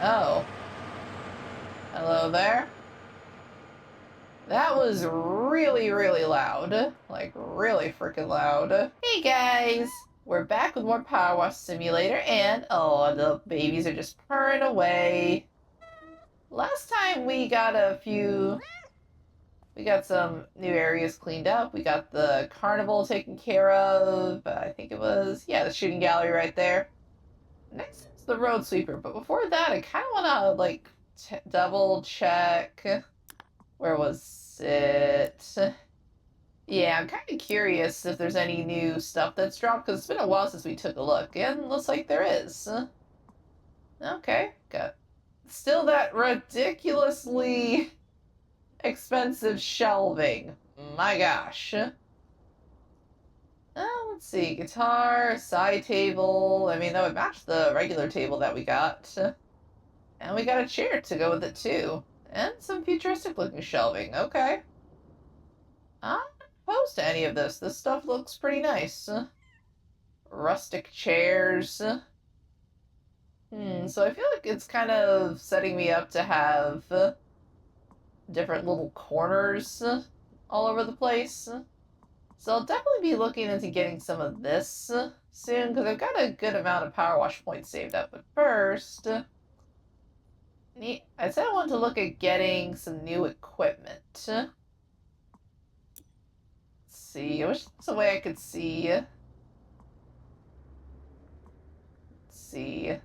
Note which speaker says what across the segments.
Speaker 1: Oh, hello there. That was really, really loud. Like, really freaking loud. Hey guys! We're back with more PowerWash Simulator, and oh, the babies are just purring away. Last time we got some new areas cleaned up. We got the carnival taken care of. I think it was, yeah, the shooting gallery right there. Next is the road sweeper, but before that, I kind of want to, like, double check. Where was it? Yeah, I'm kind of curious if there's any new stuff that's dropped, because it's been a while since we took a look, and looks like there is. Okay, got still that ridiculously expensive shelving. My gosh. Let's see, guitar, side table. I mean, that would match the regular table that we got. And we got a chair to go with it, too. And some futuristic looking shelving. Okay. I'm not opposed to any of this. This stuff looks pretty nice. Rustic chairs. So I feel like it's kind of setting me up to have different little corners all over the place. So I'll definitely be looking into getting some of this soon, because I've got a good amount of power wash points saved up. But first, I said I wanted to look at getting some new equipment. Let's see, I wish there was a way I could see. Let's see.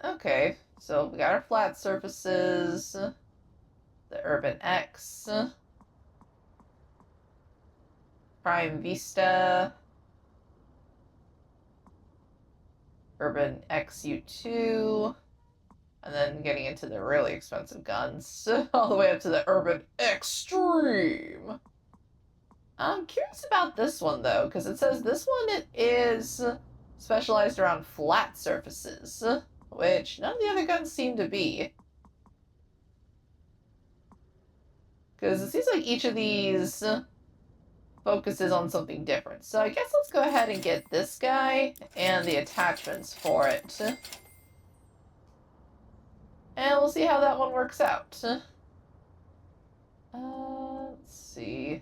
Speaker 1: Okay, so we got our flat surfaces, the Urban X, Prime Vista, Urban XU2, and then getting into the really expensive guns, all the way up to the Urban Extreme. I'm curious about this one, though, because it says this one it is specialized around flat surfaces, which none of the other guns seem to be. Because it seems like each of these focuses on something different. So I guess let's go ahead and get this guy and the attachments for it. And we'll see how that one works out. Let's see.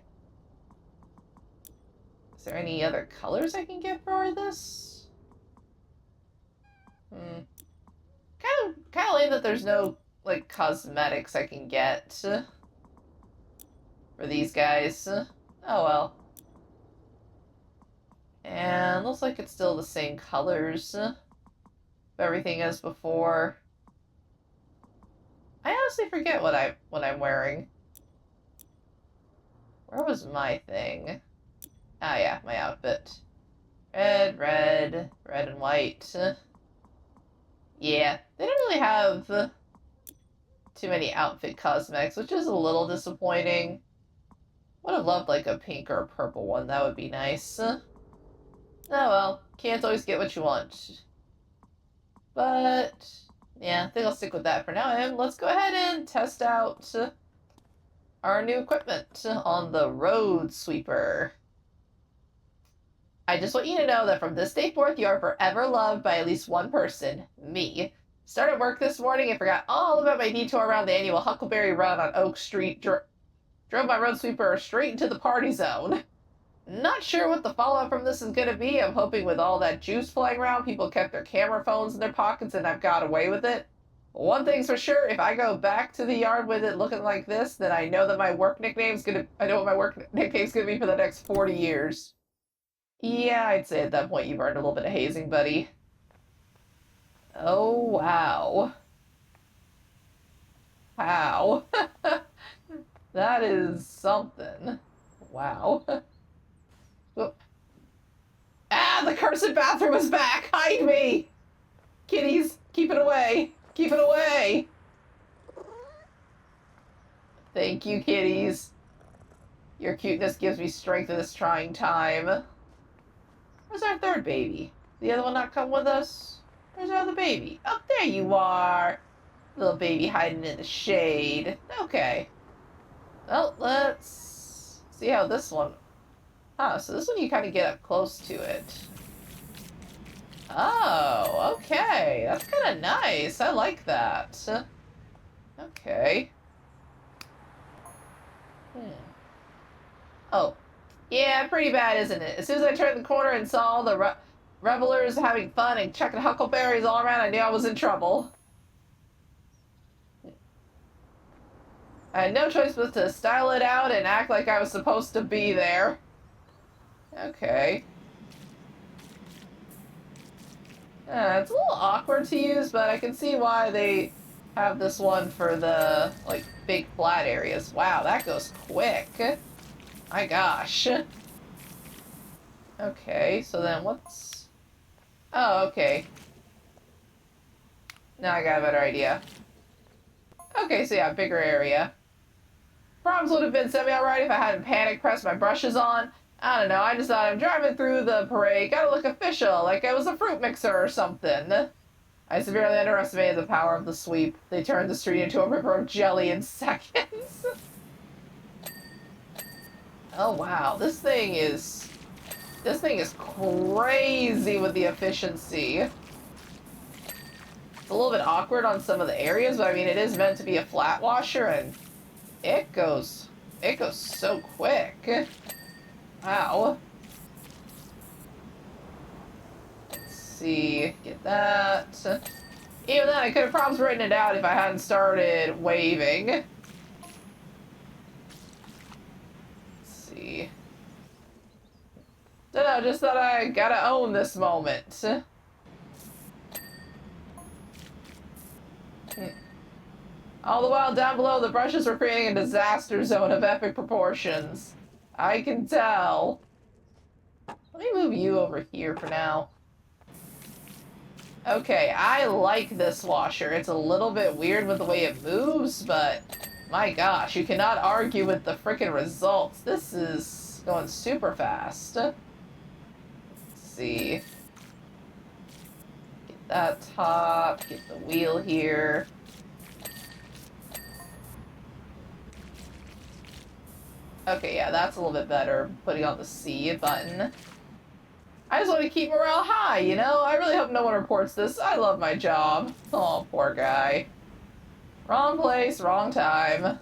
Speaker 1: Is there any other colors I can get for this? Kind of lame that there's no, like, cosmetics I can get for these guys. Oh well. And looks like it's still the same colors of everything as before. I honestly forget what I'm wearing. Where was my thing? Ah yeah, my outfit. Red, red, red and white. Yeah, they don't really have too many outfit cosmetics, which is a little disappointing. Would have loved like a pink or a purple one, that would be nice. Oh well, can't always get what you want. But, yeah, I think I'll stick with that for now, and let's go ahead and test out our new equipment on the road sweeper. I just want you to know that from this day forth, you are forever loved by at least one person, me. Started work this morning and forgot all about my detour around the annual Huckleberry Run on Oak Street. Drove my road sweeper straight into the party zone. Not sure what the fallout from this is going to be. I'm hoping with all that juice flying around, people kept their camera phones in their pockets and I've got away with it. One thing's for sure, if I go back to the yard with it looking like this, then I know that I know what my work nickname's gonna be for the next 40 years. Yeah, I'd say at that point you've earned a little bit of hazing, buddy. Oh, wow. Wow. That is something. Wow. Ah, the cursed bathroom is back! Hide me! Kitties, keep it away! Keep it away! Thank you, kitties. Your cuteness gives me strength in this trying time. Where's our third baby? The other one not come with us? Where's our other baby? Oh, there you are! Little baby hiding in the shade. Okay. Well, let's see how this one... Huh, so this one you kind of get up close to it. Oh, Okay, that's kind of nice. I like that. Okay. Oh. Yeah, pretty bad, isn't it? As soon as I turned the corner and saw all the revelers having fun and chucking huckleberries all around, I knew I was in trouble. I had no choice but to style it out and act like I was supposed to be there. Okay. It's a little awkward to use, but I can see why they have this one for the, like, big flat areas. Wow, that goes quick. My gosh. Okay, so then what's... Oh, okay. Now I got a better idea. Okay, so yeah, bigger area. Problems would have been semi-alright if I hadn't panic pressed my brushes on. I don't know, I just thought I'm driving through the parade, gotta look official, like I was a fruit mixer or something. I severely underestimated the power of the sweep. They turned the street into a river of jelly in seconds. Oh wow, this thing is crazy with the efficiency. It's a little bit awkward on some of the areas, but I mean, it is meant to be a flat washer, and it goes so quick. Wow. Let's see, get that. Even then, I could have probably written it out if I hadn't started waving. Let's see. No, just that I gotta own this moment. All the while down below, the brushes were creating a disaster zone of epic proportions. I can tell. Let me move you over here for now. Okay, I like this washer. It's a little bit weird with the way it moves, but my gosh, you cannot argue with the freaking results. This is going super fast. Let's see. Get that top, get the wheel here. Okay, yeah, that's a little bit better. Putting on the C button. I just want to keep morale high, you know? I really hope no one reports this. I love my job. Oh, poor guy. Wrong place, wrong time.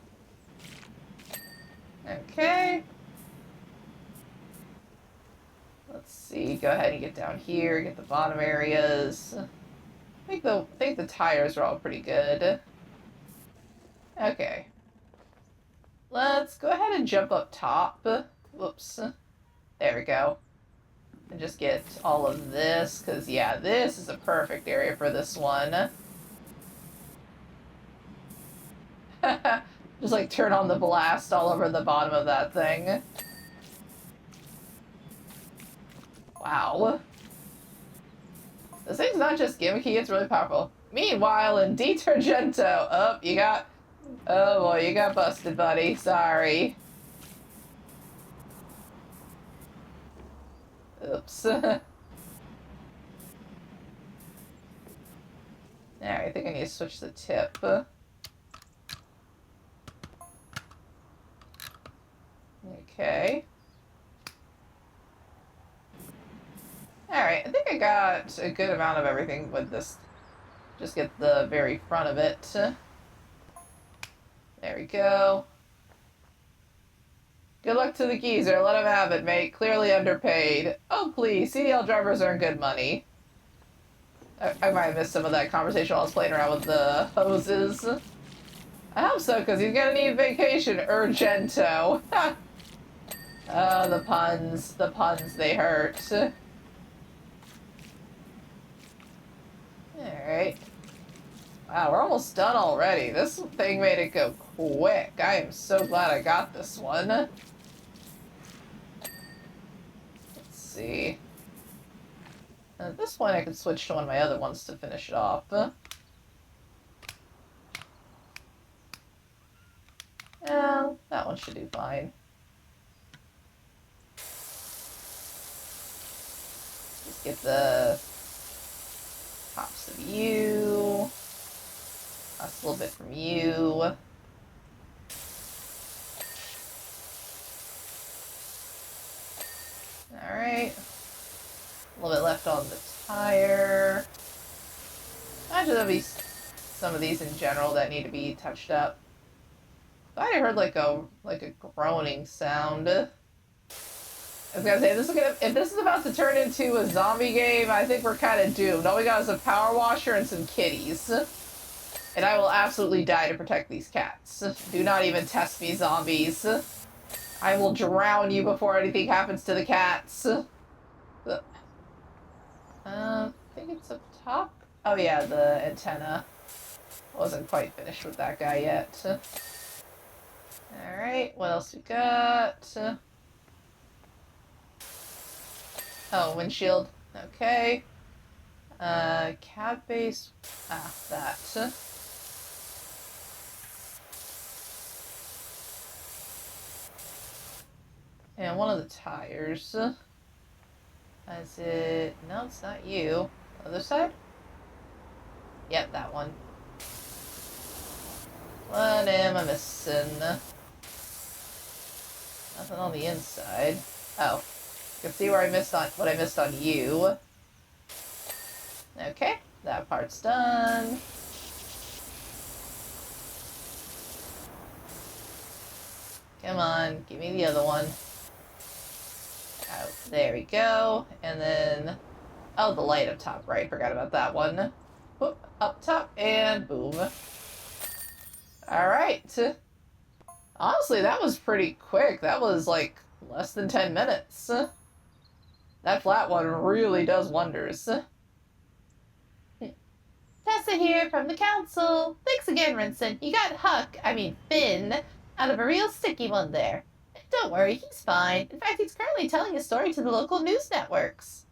Speaker 1: Okay. Let's see. Go ahead and get down here. Get the bottom areas. I think the tires are all pretty good. Okay. Let's go ahead and jump up top. Whoops. There we go. And just get all of this, because, yeah, this is a perfect area for this one. Just, like, turn on the blast all over the bottom of that thing. Wow. This thing's not just gimmicky, it's really powerful. Meanwhile, in Detergento... Oh, you got... Oh, boy, you got busted, buddy. Sorry. Oops. Alright, I think I need to switch the tip. Okay. Alright, I think I got a good amount of everything with this. Just get the very front of it. There we go. Good luck to the geezer. Let him have it, mate. Clearly underpaid. Oh, please. CDL drivers earn good money. I might have missed some of that conversation while I was playing around with the hoses. I hope so, because he's gonna need vacation. Urgento. Oh, the puns. The puns, they hurt. Alright. Wow, we're almost done already. This thing made it go quick. I am so glad I got this one. Let's see. At this point, I could switch to one of my other ones to finish it off. Yeah, that one should do fine. Just get the tops of you. That's a little bit from you. Alright. A little bit left on the tire. Imagine there'll be some of these in general that need to be touched up. I heard like a groaning sound. I was gonna say, if this is about to turn into a zombie game, I think we're kind of doomed. All we got is a power washer and some kitties. And I will absolutely die to protect these cats. Do not even test me, zombies. I will drown you before anything happens to the cats. I think it's up top. Oh yeah, the antenna. Wasn't quite finished with that guy yet. Alright, what else we got? Oh, windshield. Okay. Cab base. Ah, that. And one of the tires. Is it... No, it's not you. Other side? Yep, that one. What am I missing? Nothing on the inside. Oh. You can see where I missed on what I missed on you. Okay, that part's done. Come on, give me the other one. Oh, there we go. And then, oh, the light up top, right? Forgot about that one. Whoop, up top, and boom. Alright. Honestly, that was pretty quick. That was like less than 10 minutes. That flat one really does wonders. Tessa here from the council. Thanks again, Rinson. You got Finn, out of a real sticky one there. Don't worry, he's fine. In fact, he's currently telling his story to the local news networks.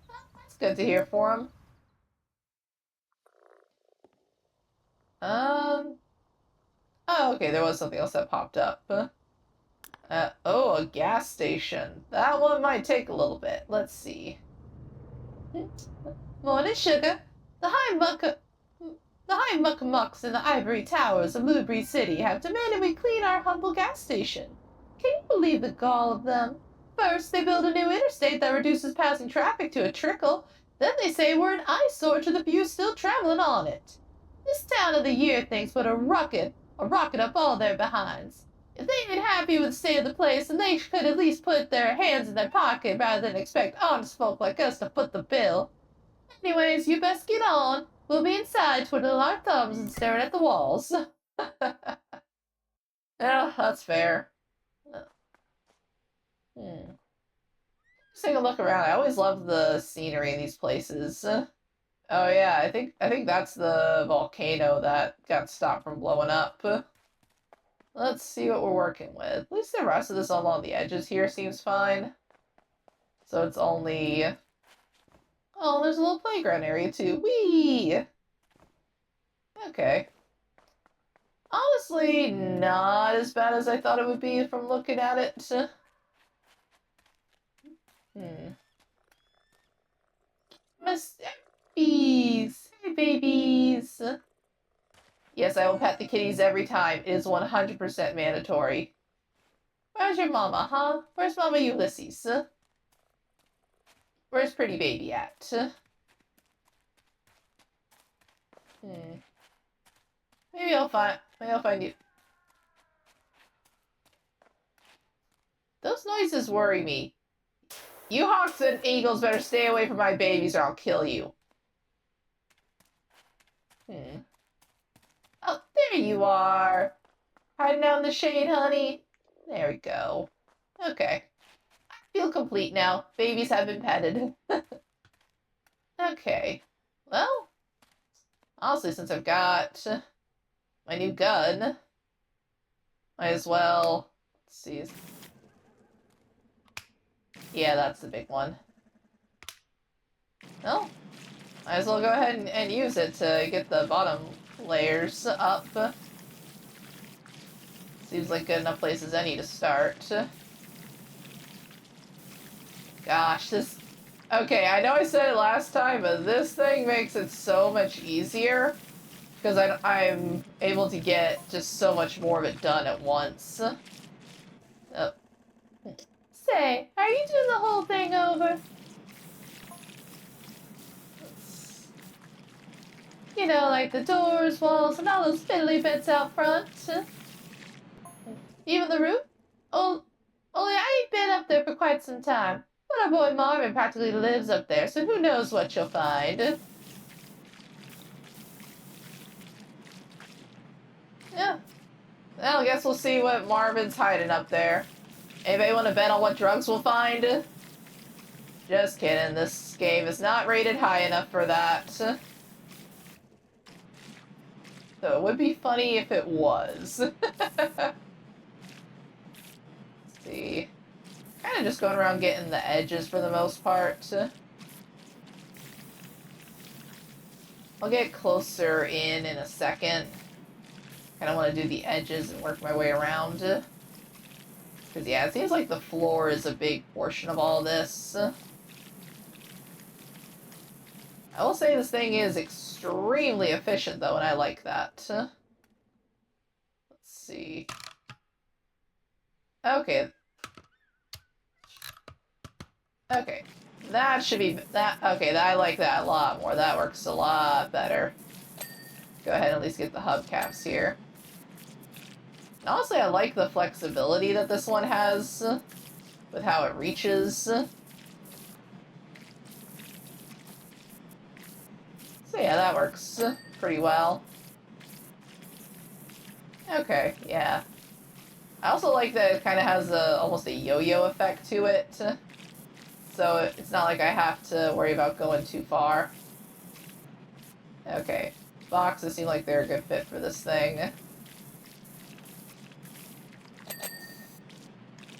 Speaker 1: Well, that's good to hear for him. Oh, okay, there was something else that popped up. Oh, a gas station. That one might take a little bit. Let's see. Morning, sugar. The high mucks in the ivory towers of Blueberry City have demanded we clean our humble gas station. Can you believe the gall of them? First, they build a new interstate that reduces passing traffic to a trickle. Then they say we're an eyesore to the few still traveling on it. This town of the year thinks what a rocket up all their behinds. If they ain't happy with the state of the place, then they could at least put their hands in their pocket rather than expect honest folk like us to foot the bill. Anyways, you best get on. We'll be inside twiddling our thumbs and staring at the walls. Yeah, that's fair. Just take a look around. I always love the scenery in these places. Oh yeah, I think that's the volcano that got stopped from blowing up. Let's see what we're working with. At least the rest of this along the edges here seems fine. So it's only... Oh, there's a little playground area too. Whee! Okay. Honestly, not as bad as I thought it would be from looking at it. Miss Babies! Hey, babies! Yes, I will pet the kitties every time. It is 100% mandatory. Where's your mama, huh? Where's Mama Ulysses? Where's pretty baby at? Maybe I'll find you. Those noises worry me. You hawks and eagles better stay away from my babies or I'll kill you. Oh, there you are. Hiding out in the shade, honey. There we go. Okay. I feel complete now. Babies have been petted. Okay. Well, honestly, since I've got my new gun, might as well... Let's see. Yeah, that's the big one. Well, might as well go ahead and use it to get the bottom layers up. Seems like good enough place as any to start. Gosh, this... Okay, I know I said it last time, but this thing makes it so much easier. Because I'm able to get just so much more of it done at once. Oh. Say, are you doing the whole thing over? You know, like the doors, walls, and all those fiddly bits out front. Even the roof? Oh, only I ain't been up there for quite some time. But our boy Marvin practically lives up there, so who knows what you'll find. Yeah. Well, I guess we'll see what Marvin's hiding up there. Anybody want to bet on what drugs we'll find? Just kidding, this game is not rated high enough for that. So it would be funny if it was. Let's see. Kind of just going around getting the edges for the most part. I'll get closer in a second. Kind of want to do the edges and work my way around. Because, yeah, it seems like the floor is a big portion of all this. I will say this thing is extremely efficient, though, and I like that. Let's see. Okay. Okay. That should be... that. Okay, I like that a lot more. That works a lot better. Go ahead and at least get the hubcaps here. And honestly, I like the flexibility that this one has with how it reaches. So yeah, that works pretty well. Okay, yeah. I also like that it kind of has almost a yo-yo effect to it. So it's not like I have to worry about going too far. Okay. Boxes seem like they're a good fit for this thing. It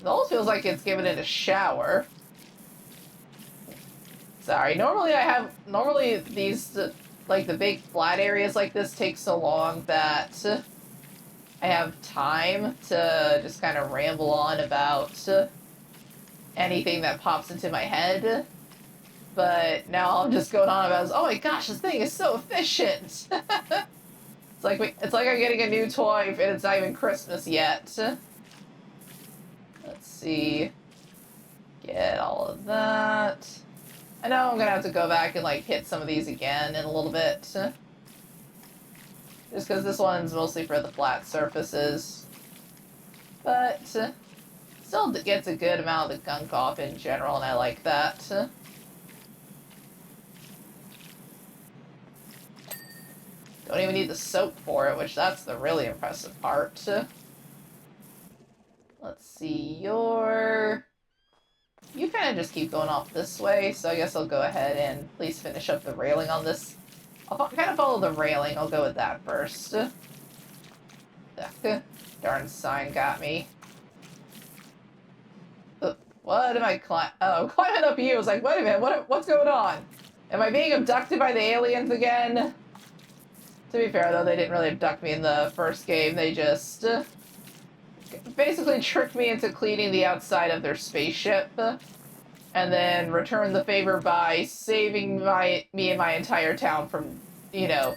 Speaker 1: almost feels like it's giving it a shower. Sorry, normally these, like the big flat areas like this take so long that I have time to just kind of ramble on about anything that pops into my head. But now I'm just going on about, oh my gosh, this thing is so efficient. It's like I'm getting a new toy and it's not even Christmas yet. Let's see. Get all of that. I know I'm gonna have to go back and like hit some of these again in a little bit. Just because this one's mostly for the flat surfaces. But still gets a good amount of the gunk off in general, and I like that. Don't even need the soap for it, which that's the really impressive part. Let's see, you kind of just keep going off this way, so I guess I'll go ahead and please finish up the railing on this. I'll kind of follow the railing. I'll go with that first. Darn sign got me. What am I I'm climbing up you. I was like, wait a minute, what's going on? Am I being abducted by the aliens again? To be fair, though, they didn't really abduct me in the first game. They just basically tricked me into cleaning the outside of their spaceship and then returned the favor by saving me and my entire town from, you know,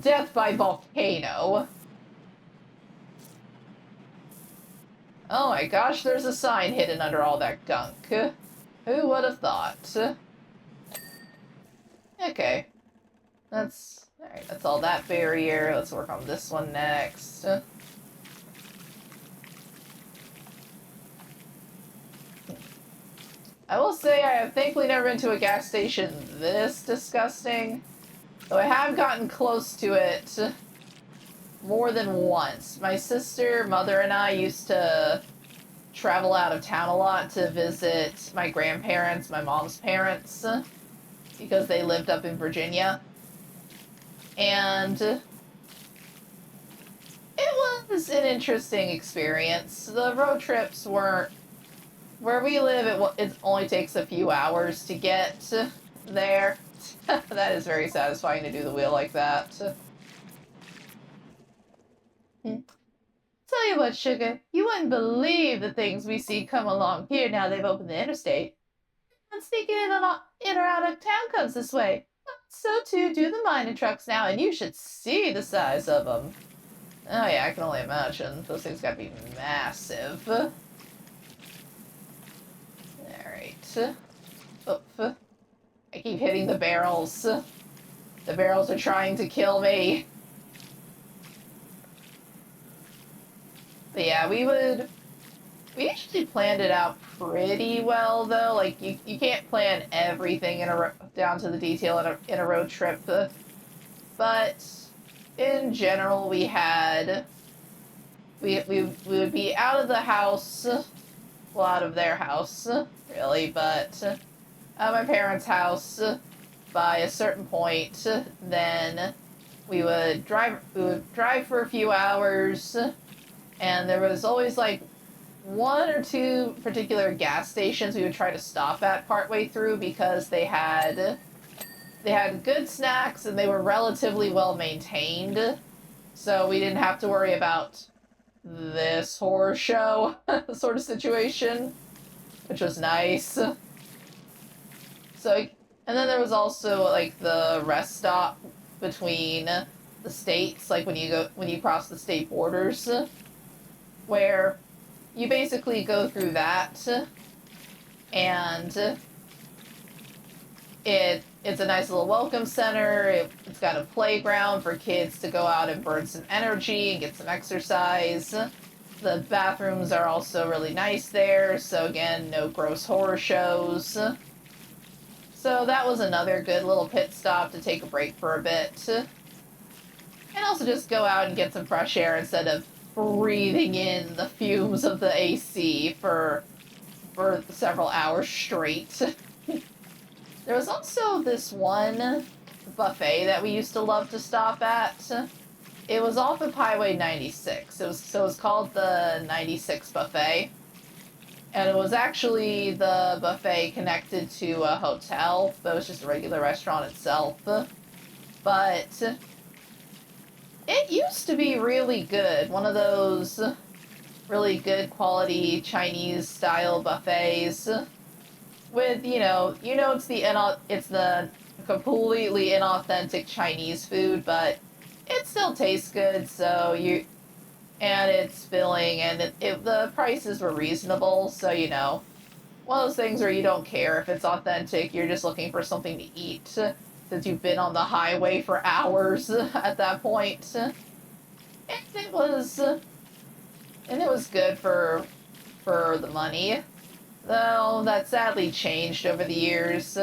Speaker 1: death by volcano. Oh my gosh, there's a sign hidden under all that gunk. Who would have thought? Okay. Alright, that's all that barrier. Let's work on this one next. I will say I have thankfully never been to a gas station this disgusting, though I have gotten close to it more than once. My sister, mother, and I used to travel out of town a lot to visit my grandparents, my mom's parents, because they lived up in Virginia. And it was an interesting experience. The road trips weren't... Where we live, it only takes a few hours to get there. That is very satisfying to do the wheel like that. Tell you what, sugar, you wouldn't believe the things we see come along here now they've opened the interstate. And sneaking in or out of town comes this way. So too do the mining trucks now, and you should see the size of them. Oh yeah, I can only imagine. Those things gotta be massive. Alright. Oop. I keep hitting the barrels. The barrels are trying to kill me. But yeah, we actually planned it out pretty well, though. Like, you can't plan everything down to the detail in a road trip. But in general, we would be out of the house, well, out of their house, really, but my parents' house by a certain point. Then we would drive for a few hours, and there was always like one or two particular gas stations we would try to stop at partway through because they had good snacks and they were relatively well maintained, so we didn't have to worry about this horror show sort of situation, which was nice. So, and then there was also like the rest stop between the states, like when you cross the state borders, where you basically go through that, and it's a nice little welcome center. It's got a playground for kids to go out and burn some energy and get some exercise. The bathrooms are also really nice there, so again, no gross horror shows. So that was another good little pit stop to take a break for a bit. And also just go out and get some fresh air instead of breathing in the fumes of the AC for several hours straight. There was also this one buffet that we used to love to stop at. It was off of Highway 96. It was called the 96 Buffet. And it was actually the buffet connected to a hotel, but it was just a regular restaurant itself. But it used to be really good. One of those really good quality Chinese style buffets with, it's the completely inauthentic Chinese food, but it still tastes good, and it's filling, and the prices were reasonable, so, one of those things where you don't care if it's authentic, you're just looking for something to eat, since you've been on the highway for hours at that point. And it was good for the money, though that sadly changed over the years.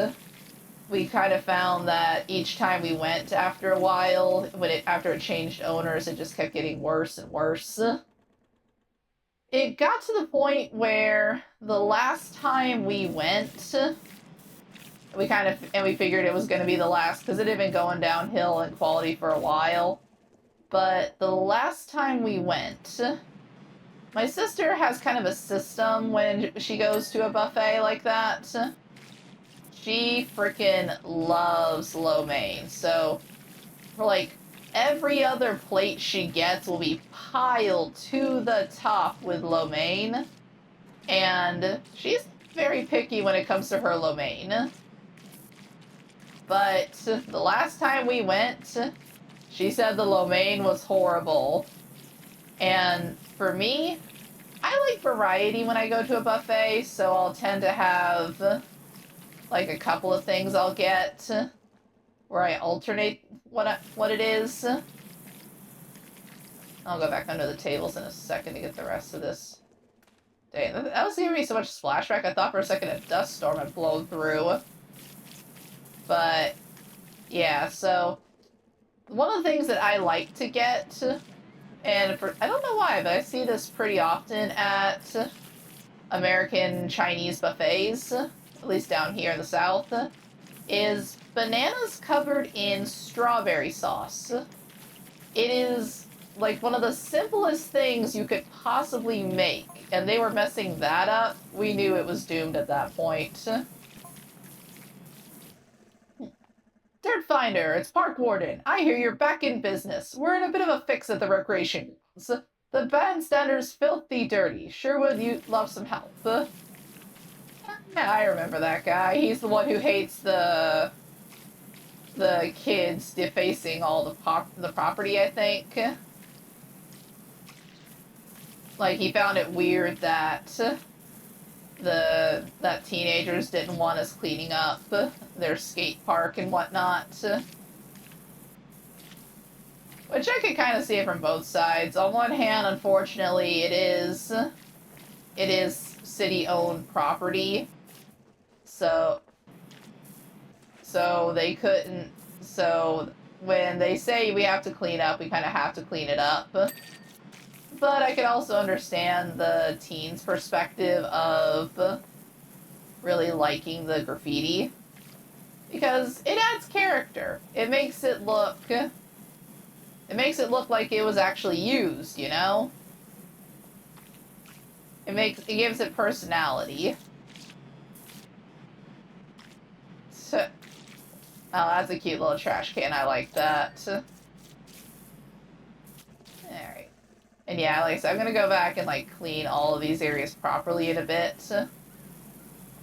Speaker 1: We kind of found that each time we went after a while, after it changed owners, it just kept getting worse and worse. It got to the point where the last time we went, we figured it was going to be the last because it had been going downhill in quality for a while. But the last time we went, my sister has kind of a system when she goes to a buffet like that. She freaking loves lo mein. So, for like every other plate she gets will be piled to the top with lo mein. And she's very picky when it comes to her lo mein. But the last time we went, she said the lo mein was horrible. And for me, I like variety when I go to a buffet, so I'll tend to have like a couple of things I'll get where I alternate what it is. I'll go back under the tables in a second to get the rest of this. Dang, that was giving me so much splashback. I thought for a second a dust storm had blown through. But yeah, so one of the things that I like to get, and I don't know why, but I see this pretty often at American Chinese buffets, at least down here in the South, is bananas covered in strawberry sauce. It is like one of the simplest things you could possibly make, and they were messing that up. We knew it was doomed at that point. Dirt Finder, it's Park Warden. I hear you're back in business. We're in a bit of a fix at the recreation grounds. The bandstander's filthy dirty. Sure would you love some help? Yeah, I remember that guy. He's the one who hates the kids defacing all the property, I think. Like, he found it weird that that teenagers didn't want us cleaning up their skate park and whatnot. Which I can kind of see it from both sides. On one hand, unfortunately, it is city-owned property, so they couldn't. So when they say we have to clean up, we kind of have to clean it up. But I can also understand the teens' perspective of really liking the graffiti, because it adds character. It makes it look like it was actually used, you know? It gives it personality. So, oh, that's a cute little trash can. I like that. Alright. And yeah, like I said, I'm gonna go back and like clean all of these areas properly in a bit.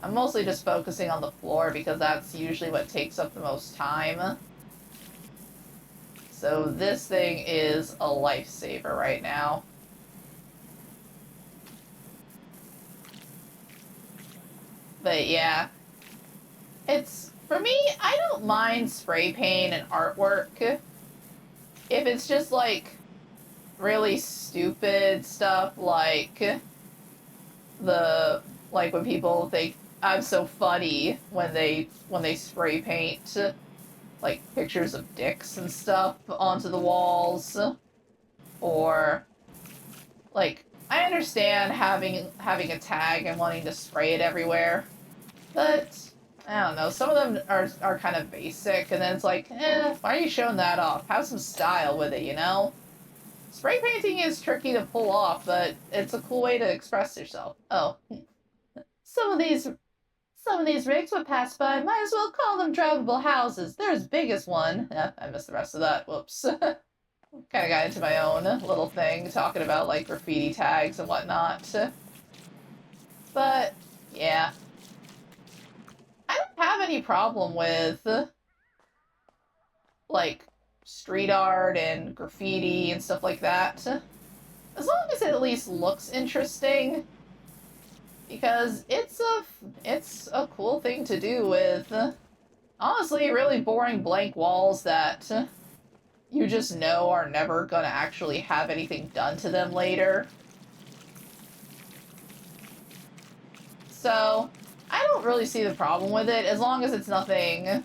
Speaker 1: I'm mostly just focusing on the floor because that's usually what takes up the most time. So this thing is a lifesaver right now. But yeah, it's, for me, I don't mind spray paint and artwork if it's just like really stupid stuff, like when people think I'm so funny when they spray paint like pictures of dicks and stuff onto the walls, or like I understand having a tag and wanting to spray it everywhere, but I don't know, some of them are kind of basic, and then it's like, why are you showing that off? Have some style with it, you know? Spray painting is tricky to pull off, but it's a cool way to express yourself. Oh. Some of these rigs would pass by. Might as well call them drivable houses. They're as big as one. Yeah, I missed the rest of that. Whoops. Kind of got into my own little thing, talking about, like, graffiti tags and whatnot. But, yeah. I don't have any problem with, like, street art and graffiti and stuff like that. As long as it at least looks interesting. Because it's a cool thing to do with, honestly, really boring blank walls that you just know are never gonna actually have anything done to them later. So, I don't really see the problem with it, as long as it's nothing,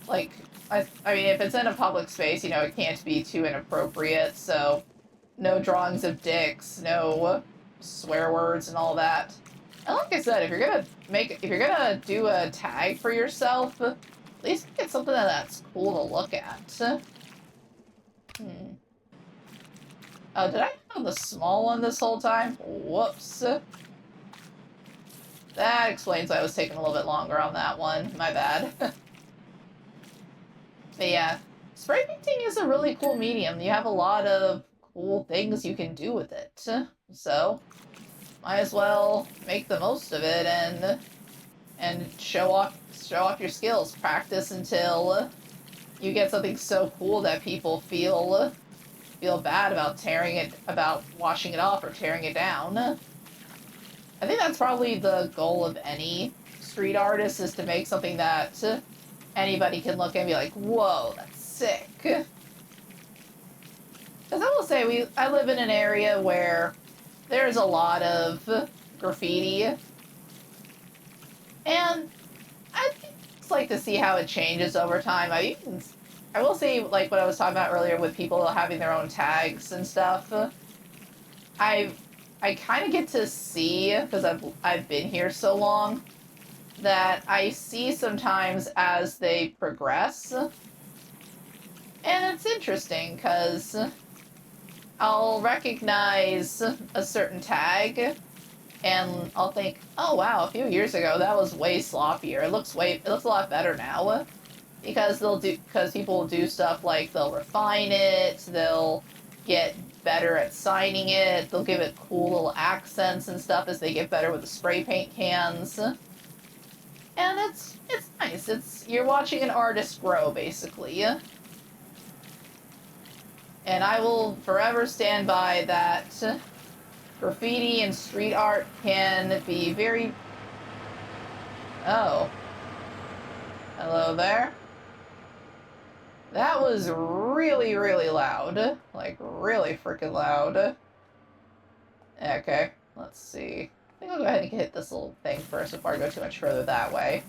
Speaker 1: like, I mean, if it's in a public space, you know, it can't be too inappropriate, so no drawings of dicks, no swear words and all that. And like I said, if you're gonna do a tag for yourself, at least get something that's cool to look at. Oh, did I have the small one this whole time? Whoops. That explains why I was taking a little bit longer on that one. My bad. But yeah, spray painting is a really cool medium. You have a lot of cool things you can do with it. So, might as well make the most of it and show off your skills. Practice until you get something so cool that people feel bad about washing it off or tearing it down. I think that's probably the goal of any street artist, is to make something that anybody can look at and be like, whoa, that's sick. Because I will say, I live in an area where there's a lot of graffiti, and I just like to see how it changes over time. I will say, like what I was talking about earlier with people having their own tags and stuff, I kind of get to see, because I've been here so long, that I see sometimes as they progress, and it's interesting, because I'll recognize a certain tag, and I'll think, oh wow, a few years ago that was way sloppier. It looks a lot better now, because people will do stuff like they'll refine it, they'll get better at signing it, they'll give it cool little accents and stuff as they get better with the spray paint cans. And it's nice. You're watching an artist grow, basically. And I will forever stand by that graffiti and street art can be very... Oh. Hello there. That was really, really loud. Like, really freaking loud. Okay, let's see. I think I'll go ahead and hit this little thing first before I go too much further that way.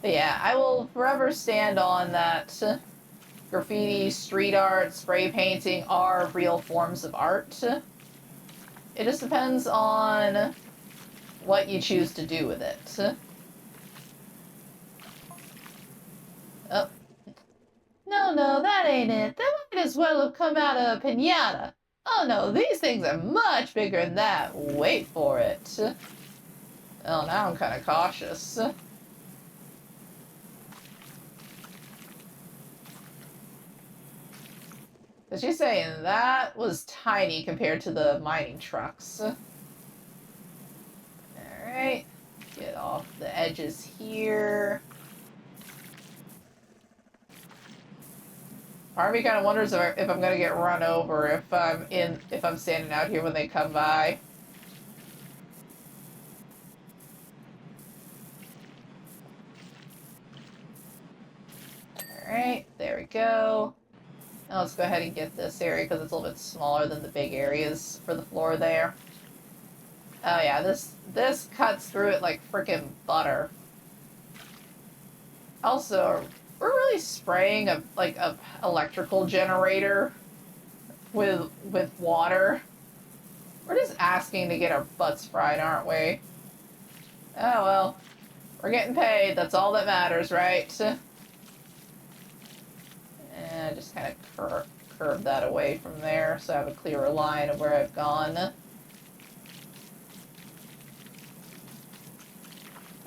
Speaker 1: But yeah, I will forever stand on that graffiti, street art, spray painting are real forms of art. It just depends on what you choose to do with it. Oh. No, that ain't it. That might as well have come out of a pinata. Oh no, these things are much bigger than that. Wait for it. Oh, now I'm kind of cautious. Because she's saying that was tiny compared to the mining trucks. Alright. Get off the edges here. Part of me kind of wonders if I'm gonna get run over if I'm standing out here when they come by. Alright, there we go. Now let's go ahead and get this area because it's a little bit smaller than the big areas for the floor there. Oh yeah, this cuts through it like frickin' butter. Also, we're really spraying a electrical generator with water. We're just asking to get our butts fried, aren't we? Oh well, we're getting paid. That's all that matters, right? And just kind of curve that away from there so I have a clearer line of where I've gone.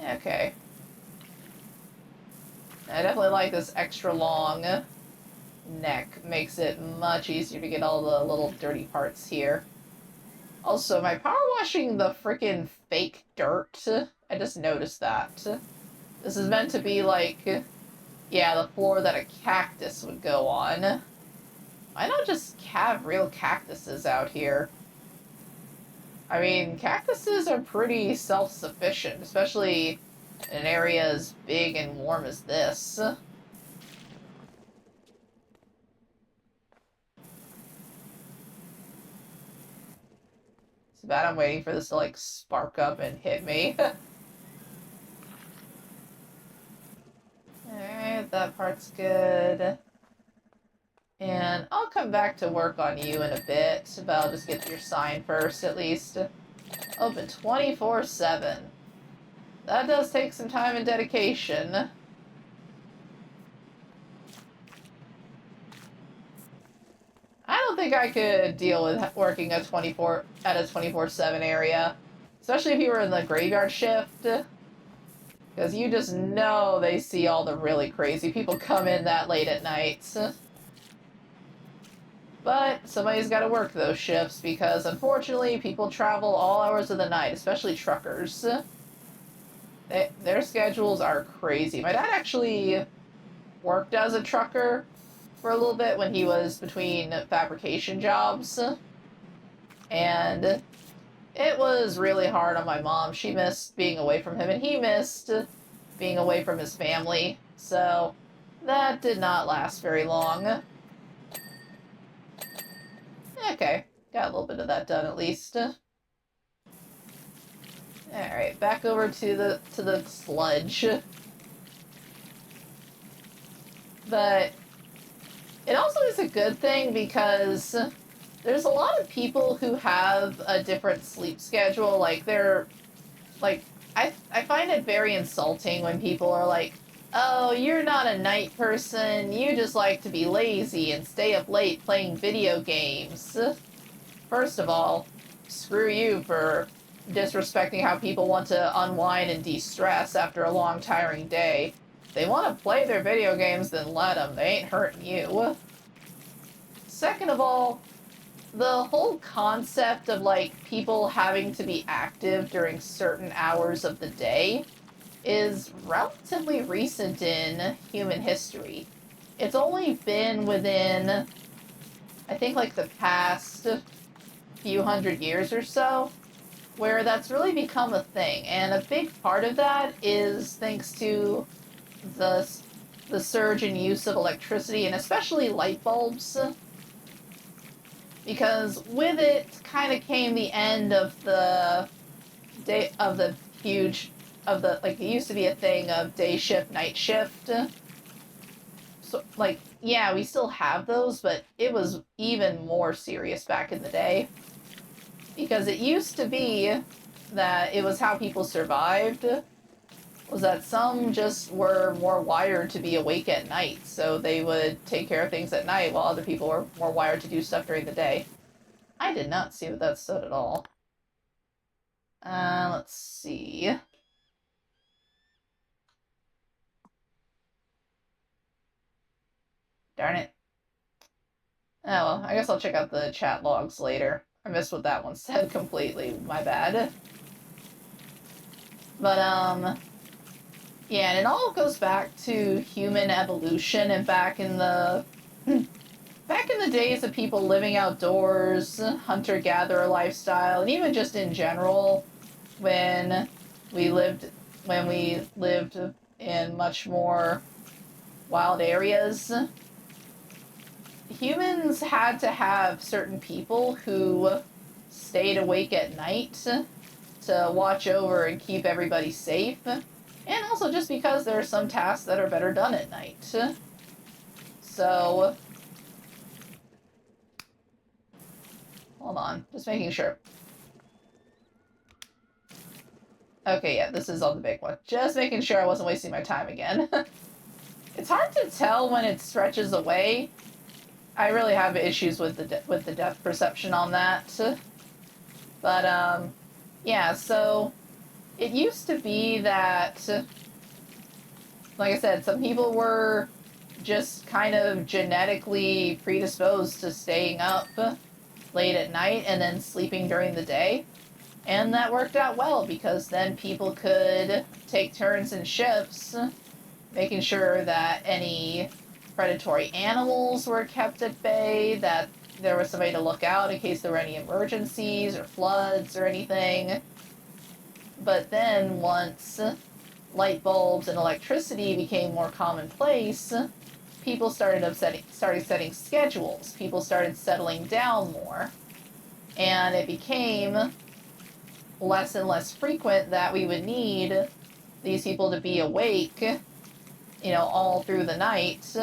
Speaker 1: Okay. I definitely like this extra long neck. Makes it much easier to get all the little dirty parts here. Also, am I power washing the freaking fake dirt? I just noticed that. This is meant to be like, yeah, the floor that a cactus would go on. Why not just have real cactuses out here? I mean, cactuses are pretty self-sufficient, especially in an area as big and warm as this. It's bad I'm waiting for this to, like, spark up and hit me. Alright, that part's good. And I'll come back to work on you in a bit, but I'll just get your sign first, at least. Open 24/7. That does take some time and dedication. I don't think I could deal with working at a 24/7 area. Especially if you were in the graveyard shift. Because you just know they see all the really crazy people come in that late at night. But somebody's got to work those shifts because, unfortunately, people travel all hours of the night, especially truckers. Their schedules are crazy. My dad actually worked as a trucker for a little bit when he was between fabrication jobs. And it was really hard on my mom. She missed being away from him, and he missed being away from his family. So that did not last very long. Okay, got a little bit of that done at least. Alright, back over to the sludge. But it also is a good thing because there's a lot of people who have a different sleep schedule. Like, I find it very insulting when people are like, oh, you're not a night person, you just like to be lazy and stay up late playing video games. First of all, screw you for disrespecting how people want to unwind and de-stress after a long, tiring day. If they want to play their video games, then let them. They ain't hurting you. Second of all, the whole concept of, like, people having to be active during certain hours of the day is relatively recent in human history. It's only been within, I think, like, the past few hundred years or so where that's really become a thing. And a big part of that is thanks to the the surge in use of electricity, and especially light bulbs, because with it kind of came the end of the day of the huge of the, like, it used to be a thing of day shift, night shift. So, like, yeah, we still have those, but it was even more serious back in the day. Because it used to be that it was how people survived, was that some just were more wired to be awake at night, so they would take care of things at night while other people were more wired to do stuff during the day. I did not see what that said at all. Let's see. Darn it. Oh, well, I guess I'll check out the chat logs later. I missed what that one said completely. My bad. But, yeah, and it all goes back to human evolution, and back in the days of people living outdoors, hunter-gatherer lifestyle, and even just in general, when we lived in much more wild areas, humans had to have certain people who stayed awake at night to watch over and keep everybody safe. And also just because there are some tasks that are better done at night. So, hold on, just making sure. Okay, yeah, this is on the big one. Just making sure I wasn't wasting my time again. It's hard to tell when it stretches away. I really have issues with the depth perception on that. But, yeah, so it used to be that, like I said, some people were just kind of genetically predisposed to staying up late at night and then sleeping during the day. And that worked out well, because then people could take turns in shifts, making sure that any predatory animals were kept at bay, that there was somebody to look out in case there were any emergencies or floods or anything. But then once light bulbs and electricity became more commonplace, people started setting schedules. People started settling down more. And it became less and less frequent that we would need these people to be awake, all through the night.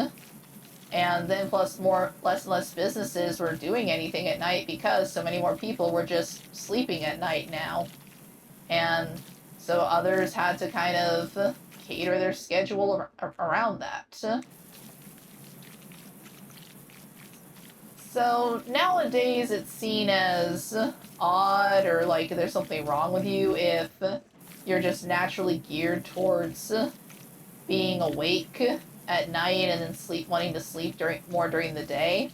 Speaker 1: And then plus less and less businesses were doing anything at night because so many more people were just sleeping at night now. And so others had to kind of cater their schedule around that. So nowadays it's seen as odd, or like there's something wrong with you if you're just naturally geared towards being awake at night and then wanting to sleep during the day.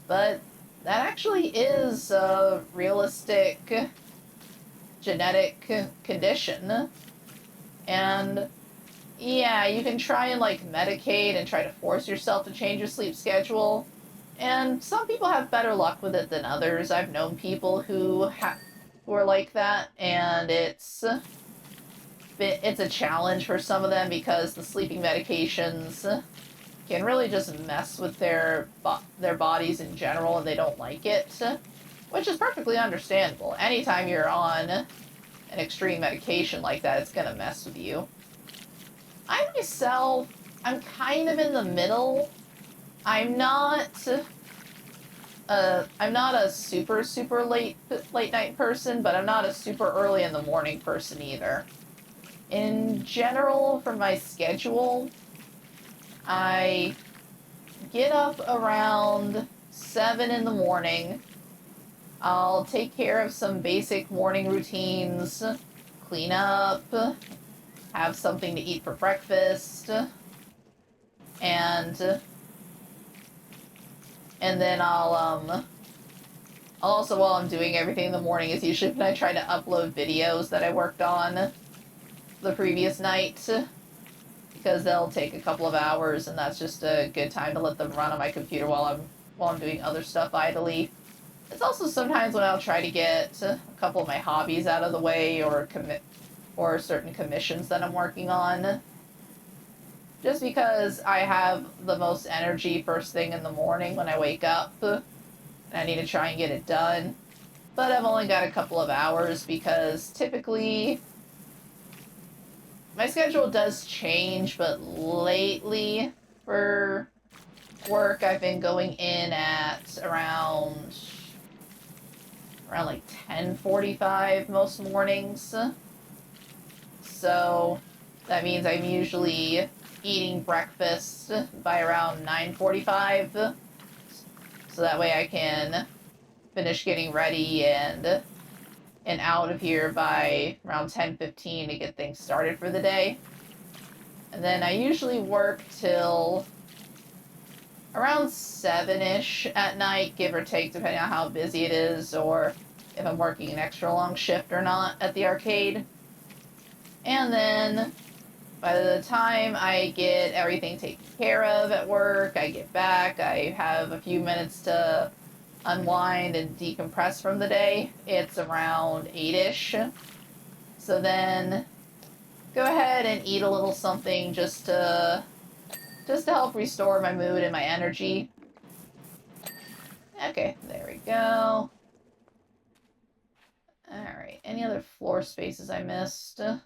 Speaker 1: But that actually is a realistic genetic condition. And yeah, you can try and medicate and try to force yourself to change your sleep schedule. And some people have better luck with it than others. I've known people who are like that, and it's a challenge for some of them because the sleeping medications can really just mess with their bodies in general, and they don't like it, which is perfectly understandable. Anytime you're on an extreme medication like that, it's gonna mess with you. I myself, I'm kind of in the middle. I'm not a super late night person, but I'm not a super early in the morning person either. In general, for my schedule, I get up around 7 in the morning. I'll take care of some basic morning routines, clean up, have something to eat for breakfast, and then I'll also, while I'm doing everything in the morning, is usually when I try to upload videos that I worked on the previous night, because they'll take a couple of hours, and that's just a good time to let them run on my computer while I'm doing other stuff idly. It's also sometimes when I'll try to get a couple of my hobbies out of the way, or certain commissions that I'm working on. just because I have the most energy first thing in the morning when I wake up, and I need to try and get it done. But I've only got a couple of hours because typically my schedule does change, but lately for work I've been going in at around like 10:45 most mornings. So that means I'm usually eating breakfast by around 9:45, so that way I can finish getting ready and out of here by around 10:15 to get things started for the day. And then I usually work till around 7-ish at night, give or take, depending on how busy it is or if I'm working an extra long shift or not at the arcade. And then by the time I get everything taken care of at work, I get back, I have a few minutes to unwind and decompress from the day. It's around 8-ish. So then go ahead and eat a little something just to help restore my mood and my energy. Okay, there we go. Alright, any other floor spaces I missed? Like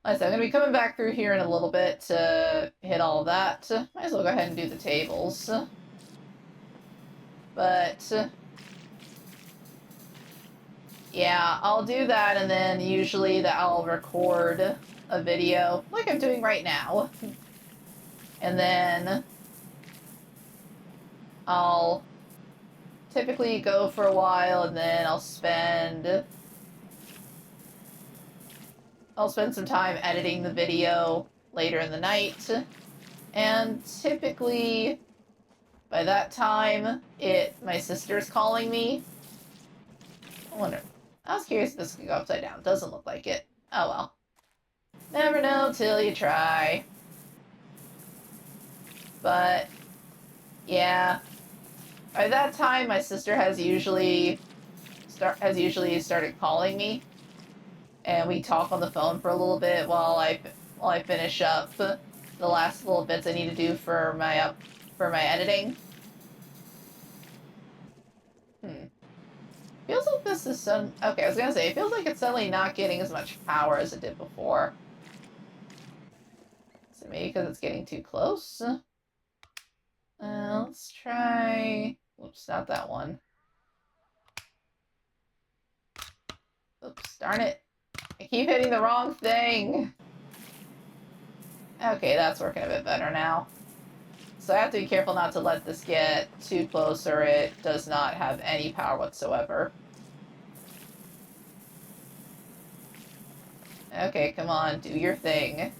Speaker 1: I said, I'm going to be coming back through here in a little bit to hit all of that. Might as well go ahead and do the tables. But yeah, I'll do that, and then usually I'll record a video like I'm doing right now. And then I'll typically go for a while, and then I'll spend some time editing the video later in the night. And typically by that time, my sister's calling me. I wonder. I was curious if this could go upside down. Doesn't look like it. Oh well. Never know till you try. But yeah, by that time, my sister has usually started calling me, and we talk on the phone for a little bit while I finish up the last little bits I need to do for my editing. Feels like this is okay, I was gonna say, it feels like it's suddenly not getting as much power as it did before. Is it maybe because it's getting too close? Let's try... Oops, not that one. Oops, darn it. I keep hitting the wrong thing. Okay, that's working a bit better now. So I have to be careful not to let this get too close or it does not have any power whatsoever. Okay, come on, do your thing.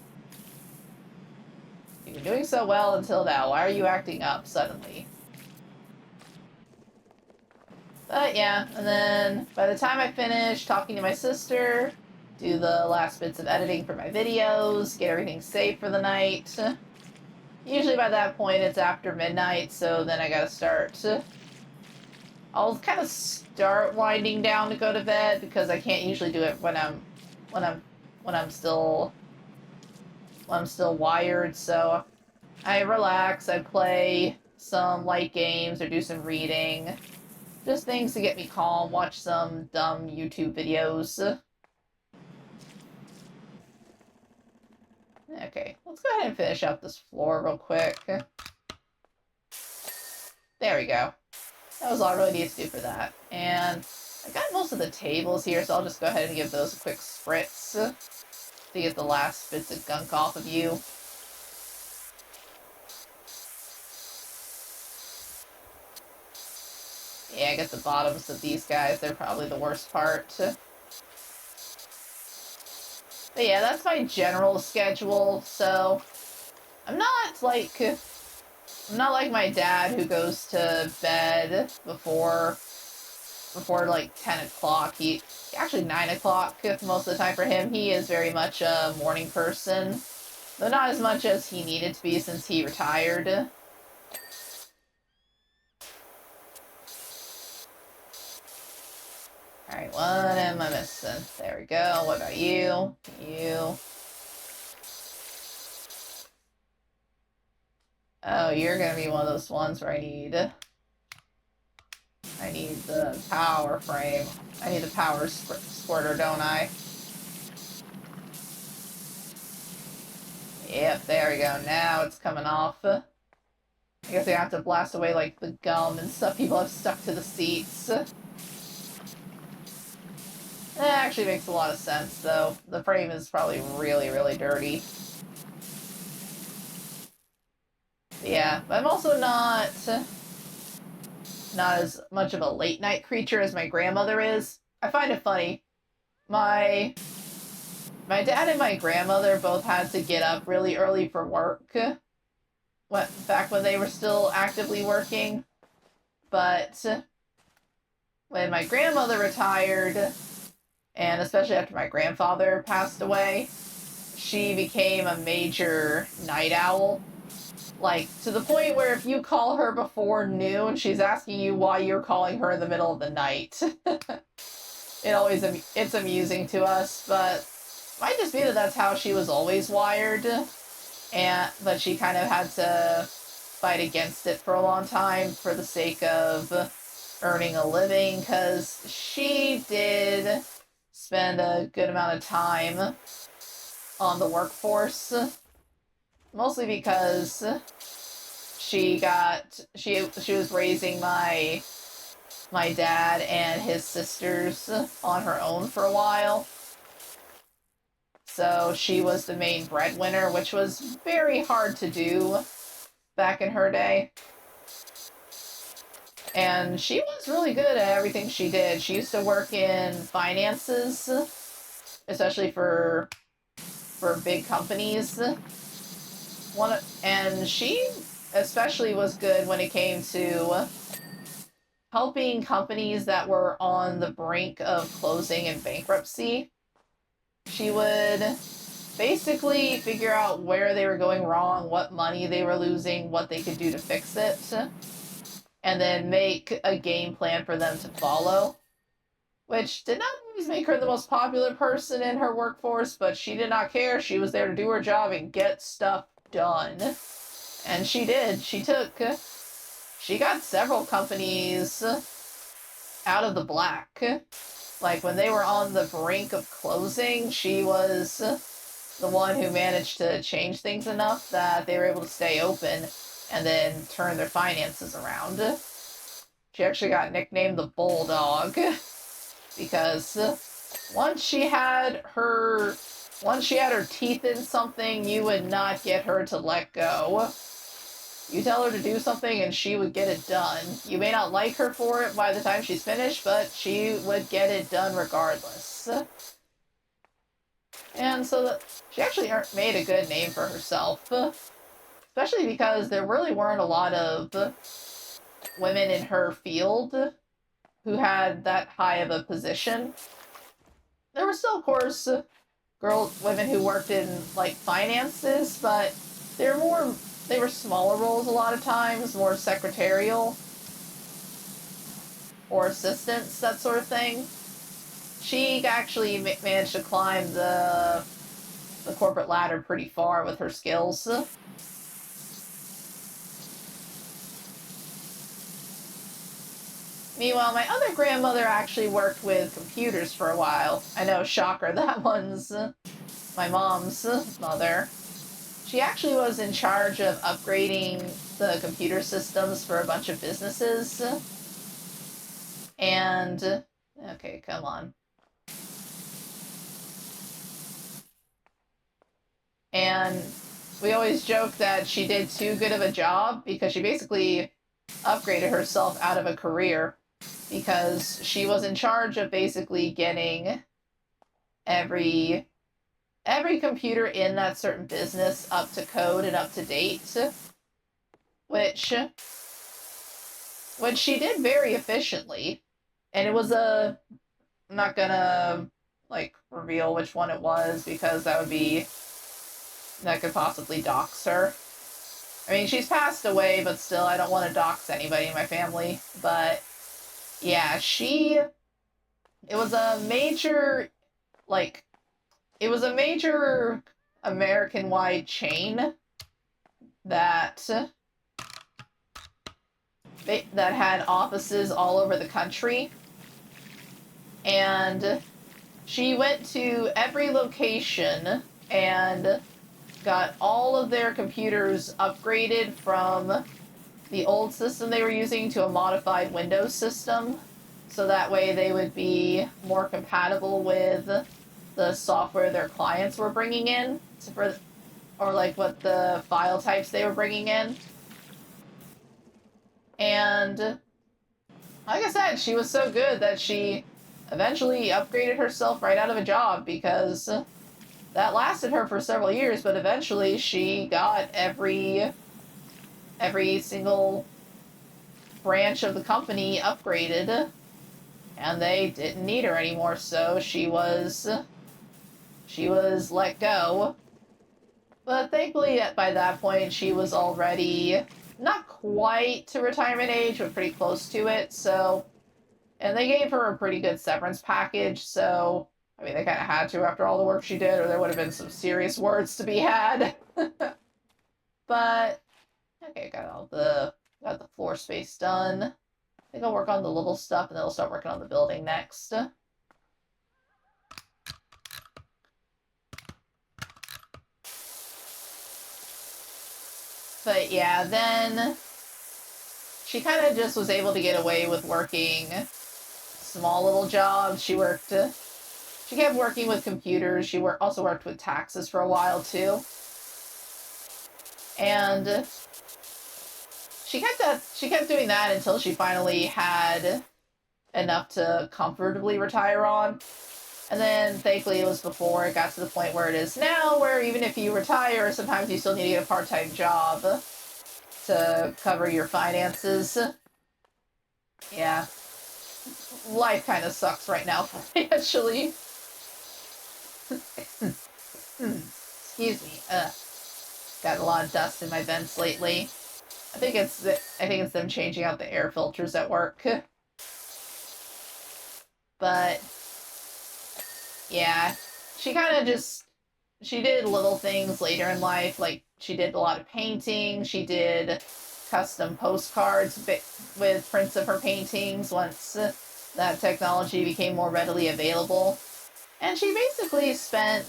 Speaker 1: You were doing so well until now. Why are you acting up suddenly? But yeah, and then by the time I finish talking to my sister, do the last bits of editing for my videos, get everything saved for the night. Usually by that point it's after midnight, so then I gotta start. I'll kind of start winding down to go to bed because I can't usually do it when I'm still wired. So I relax, I play some light games or do some reading. Just things to get me calm, watch some dumb YouTube videos. Okay, let's go ahead and finish up this floor real quick. There we go. That was all I really needed to do for that. And I got most of the tables here, so I'll just go ahead and give those a quick spritz to get the last bits of gunk off of you. Yeah, I get the bottoms of these guys. They're probably the worst part. But yeah, that's my general schedule, so I'm not like my dad who goes to bed before like 10 o'clock. He actually 9 o'clock most of the time for him. He is very much a morning person, though not as much as he needed to be since he retired. Alright, what am I missing? There we go. What about you? You. Oh, you're gonna be one of those ones where I need the power frame. I need the power squirter, don't I? Yep, there we go. Now it's coming off. I guess I have to blast away, like, the gum and stuff people have stuck to the seats. That actually makes a lot of sense, though. The frame is probably really, really dirty. Yeah, but I'm also not as much of a late-night creature as my grandmother is. I find it funny. My dad and my grandmother both had to get up really early for work back when they were still actively working. But when my grandmother retired, and especially after my grandfather passed away, she became a major night owl. Like, to the point where if you call her before noon, she's asking you why you're calling her in the middle of the night. It's amusing to us, but might just be that that's how she was always wired, but she kind of had to fight against it for a long time for the sake of earning a living, because she did spend a good amount of time on the workforce, mostly because she was raising my dad and his sisters on her own for a while. So she was the main breadwinner, which was very hard to do back in her day. And she was really good at everything she did. She used to work in finances, especially for big companies. And she especially was good when it came to helping companies that were on the brink of closing and bankruptcy. She would basically figure out where they were going wrong, what money they were losing, what they could do to fix it, and then make a game plan for them to follow, which did not always make her the most popular person in her workforce, but she did not care. She was there to do her job and get stuff done. And she did. She got several companies out of the black. Like, when they were on the brink of closing, she was the one who managed to change things enough that they were able to stay open and then turn their finances around. She actually got nicknamed the Bulldog because once she had her teeth in something, you would not get her to let go. You tell her to do something and she would get it done. You may not like her for it by the time she's finished, but she would get it done regardless. And so she actually made a good name for herself, especially because there really weren't a lot of women in her field who had that high of a position. There were still, of course, women who worked in, like, finances, but they were smaller roles a lot of times, more secretarial or assistants, that sort of thing. She actually managed to climb the corporate ladder pretty far with her skills. Meanwhile, my other grandmother actually worked with computers for a while. I know, shocker, that one's my mom's mother. She actually was in charge of upgrading the computer systems for a bunch of businesses. And, okay, come on. And we always joke that she did too good of a job because she basically upgraded herself out of a career, because she was in charge of basically getting every computer in that certain business up to code and up to date, which she did very efficiently. And it was I'm not gonna, like, reveal which one it was, because that could possibly dox her. I mean, she's passed away, but still, I don't want to dox anybody in my family. But yeah, it was a major American-wide chain that that had offices all over the country. And she went to every location and got all of their computers upgraded from the old system they were using to a modified Windows system. So that way they would be more compatible with the software their clients were bringing in, or like what the file types they were bringing in. And like I said, she was so good that she eventually upgraded herself right out of a job, because that lasted her for several years, but eventually she got every single branch of the company upgraded, and they didn't need her anymore, so she was let go. But thankfully, by that point, she was already not quite to retirement age, but pretty close to it, so... And they gave her a pretty good severance package, so... I mean, they kind of had to after all the work she did, or there would have been some serious words to be had. But... Okay, got the floor space done. I think I'll work on the little stuff, and then I'll start working on the building next. But yeah, then she kind of just was able to get away with working small little jobs. She kept working with computers. She also worked with taxes for a while too. And she kept doing that until she finally had enough to comfortably retire on. And then, thankfully, it was before it got to the point where it is now, where even if you retire, sometimes you still need to get a part-time job to cover your finances. Yeah. Life kind of sucks right now, financially. Excuse me. Got a lot of dust in my vents lately. I think it's them changing out the air filters at work. But yeah, she kind of she did little things later in life, like she did a lot of painting. She did custom postcards with prints of her paintings once that technology became more readily available. And she basically spent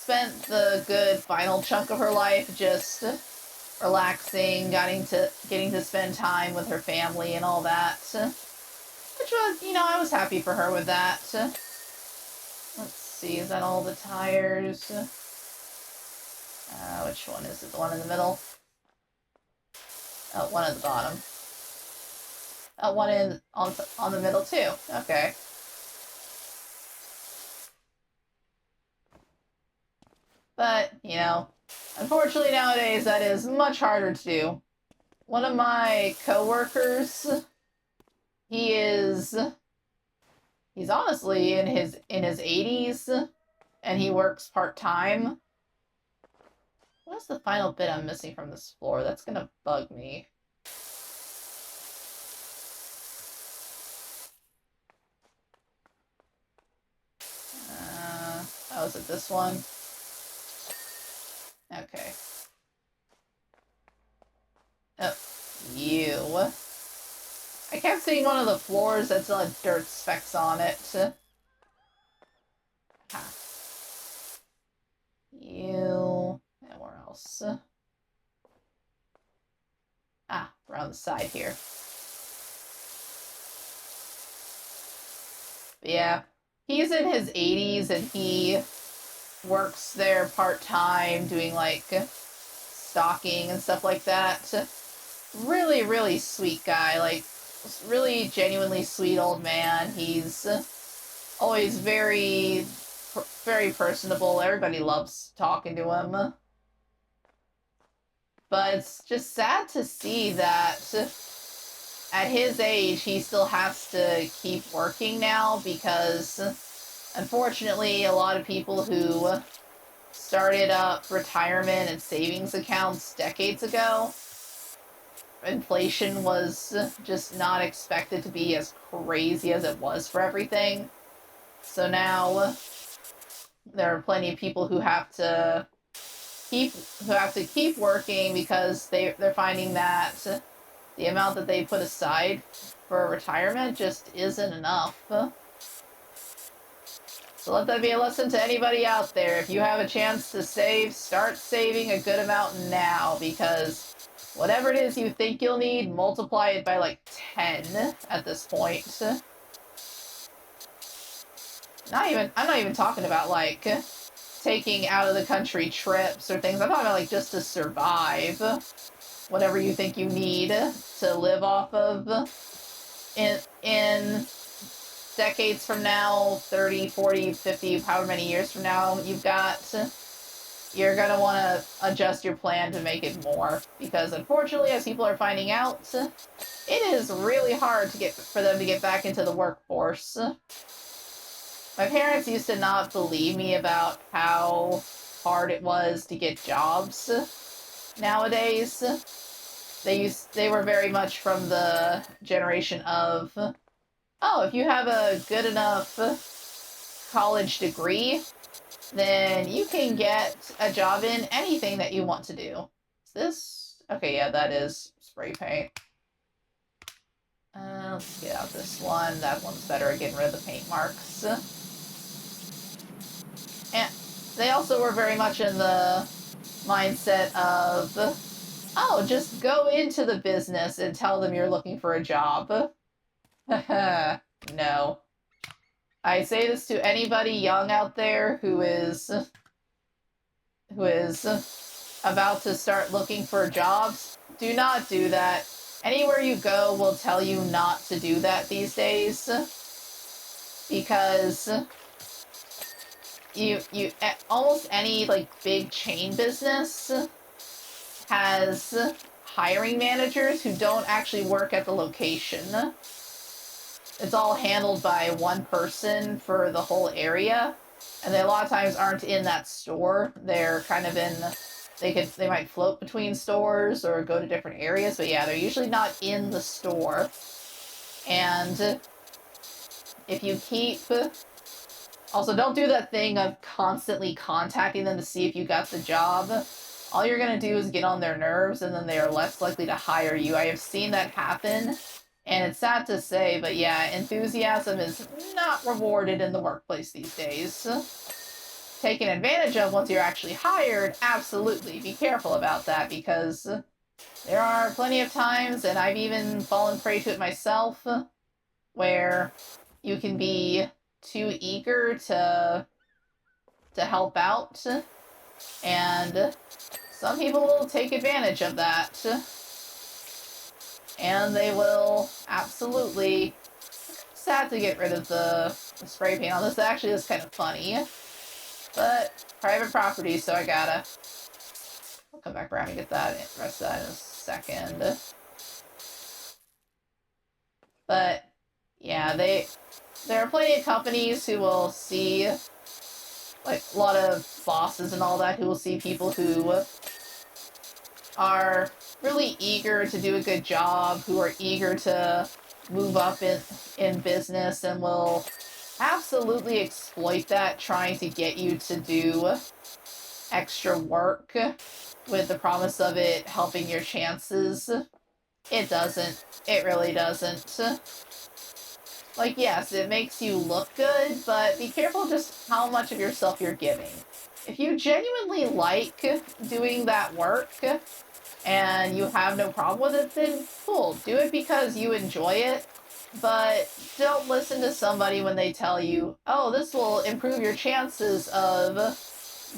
Speaker 1: the good final chunk of her life just relaxing, getting to spend time with her family and all that. Which was, I was happy for her with that. Let's see, is that all the tires? Which one is it? The one in the middle? Oh, one at the bottom. Oh, one on the middle too. Okay. But, unfortunately nowadays that is much harder to do. One of my coworkers, he's honestly in his 80s, and he works part-time. What's the final bit I'm missing from this floor? That's gonna bug me. Oh, is it this one? Okay. Oh, you. I kept seeing one of the floors that still had dirt specks on it. Ah. You. And where else? Ah, around the side here. But yeah, he's in his 80s and he works there part-time doing like stocking and stuff like that. Really, really sweet guy. Like, really genuinely sweet old man. He's always very, very personable. Everybody loves talking to him. But it's just sad to see that at his age, he still has to keep working now, because unfortunately, a lot of people who started up retirement and savings accounts decades ago, inflation was just not expected to be as crazy as it was for everything. So now there are plenty of people who have to keep working, because they're finding that the amount that they put aside for retirement just isn't enough. So let that be a lesson to anybody out there. If you have a chance to save, start saving a good amount now, because whatever it is you think you'll need, multiply it by like 10 at this point. I'm not even talking about like taking out of the country trips or things. I'm talking about like just to survive. Whatever you think you need to live off of in decades from now, 30, 40, 50, however many years from now you're going to want to adjust your plan to make it more. Because unfortunately, as people are finding out, it is really hard for them to get back into the workforce. My parents used to not believe me about how hard it was to get jobs nowadays. They were very much from the generation of, oh, if you have a good enough college degree, then you can get a job in anything that you want to do. Is this? Okay, yeah, that is spray paint. Let's get out this one. That one's better at getting rid of the paint marks. And they also were very much in the mindset of, oh, just go into the business and tell them you're looking for a job. No. I say this to anybody young out there who is about to start looking for jobs. Do not do that. Anywhere you go will tell you not to do that these days. Because almost any like big chain business has hiring managers who don't actually work at the location. It's all handled by one person for the whole area, and they a lot of times aren't in that store. They're kind of in, they might float between stores or go to different areas, but yeah, they're usually not in the store. And if you also don't do that thing of constantly contacting them to see if you got the job. All you're going to do is get on their nerves, and then they are less likely to hire you. I have seen that happen. And it's sad to say, but yeah, enthusiasm is not rewarded in the workplace these days. Taken advantage of once you're actually hired, absolutely. Be careful about that, because there are plenty of times, and I've even fallen prey to it myself, where you can be too eager to help out, and some people will take advantage of that. And they will absolutely, sad to get rid of the spray paint on this. Actually, is kind of funny, but private property, so I'll come back around and get that, rest of that in a second. But yeah, there are plenty of companies who will see, like a lot of bosses and all that, who will see people who are really eager to do a good job, who are eager to move up in business, and will absolutely exploit that, trying to get you to do extra work with the promise of it helping your chances. It doesn't. It really doesn't. Like, yes, it makes you look good, but be careful just how much of yourself you're giving. If you genuinely like doing that work, and you have no problem with it, then cool. Do it because you enjoy it, but don't listen to somebody when they tell you, oh, this will improve your chances of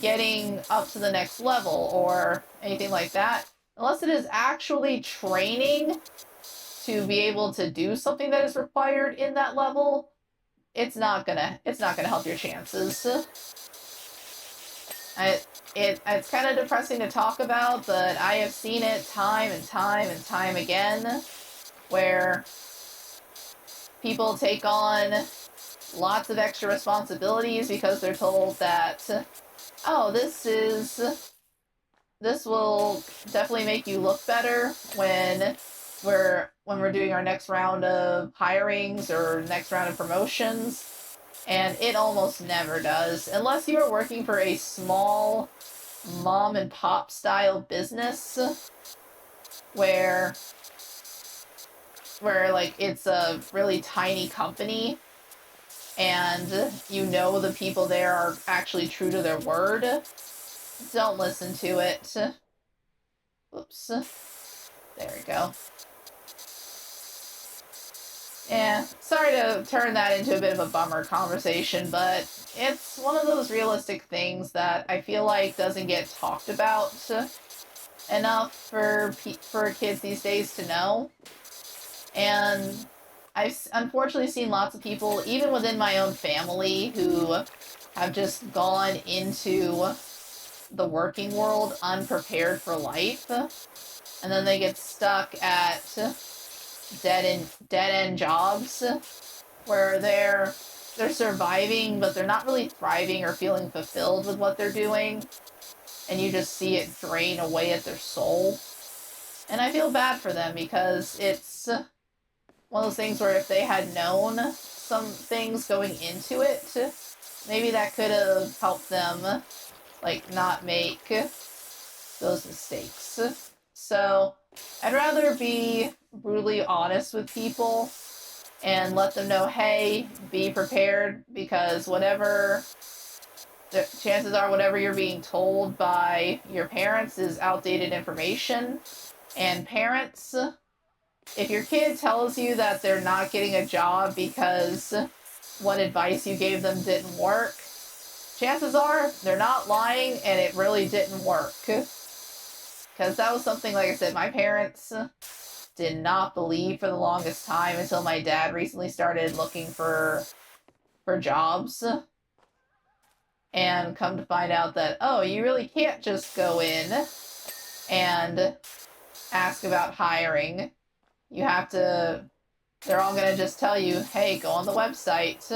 Speaker 1: getting up to the next level, or anything like that. Unless it is actually training to be able to do something that is required in that level, it's not gonna help your chances. It's kind of depressing to talk about, but I have seen it time and time and time again, where people take on lots of extra responsibilities because they're told that, oh, this will definitely make you look better when we're doing our next round of hirings or next round of promotions. And it almost never does, unless you are working for a small mom and pop style business where where, like, it's a really tiny company, and you know the people there are actually true to their word, don't listen to it. Oops. There we go. Yeah, sorry to turn that into a bit of a bummer conversation, but it's one of those realistic things that I feel like doesn't get talked about enough for kids these days to know. And I've unfortunately seen lots of people, even within my own family, who have just gone into the working world unprepared for life, and then they get stuck at dead-end jobs where they're surviving, but they're not really thriving or feeling fulfilled with what they're doing, and you just see it drain away at their soul. And I feel bad for them because it's one of those things where if they had known some things going into it, maybe that could have helped them, like, not make those mistakes. So I'd rather be brutally honest with people and let them know, hey, be prepared, because chances are whatever you're being told by your parents is outdated information. And parents, if your kid tells you that they're not getting a job because what advice you gave them didn't work, chances are they're not lying and it really didn't work. Because that was something, like I said, my parents did not believe for the longest time until my dad recently started looking for jobs. And come to find out that, oh, you really can't just go in and ask about hiring. You have to, they're all going to just tell you, hey, go on the website.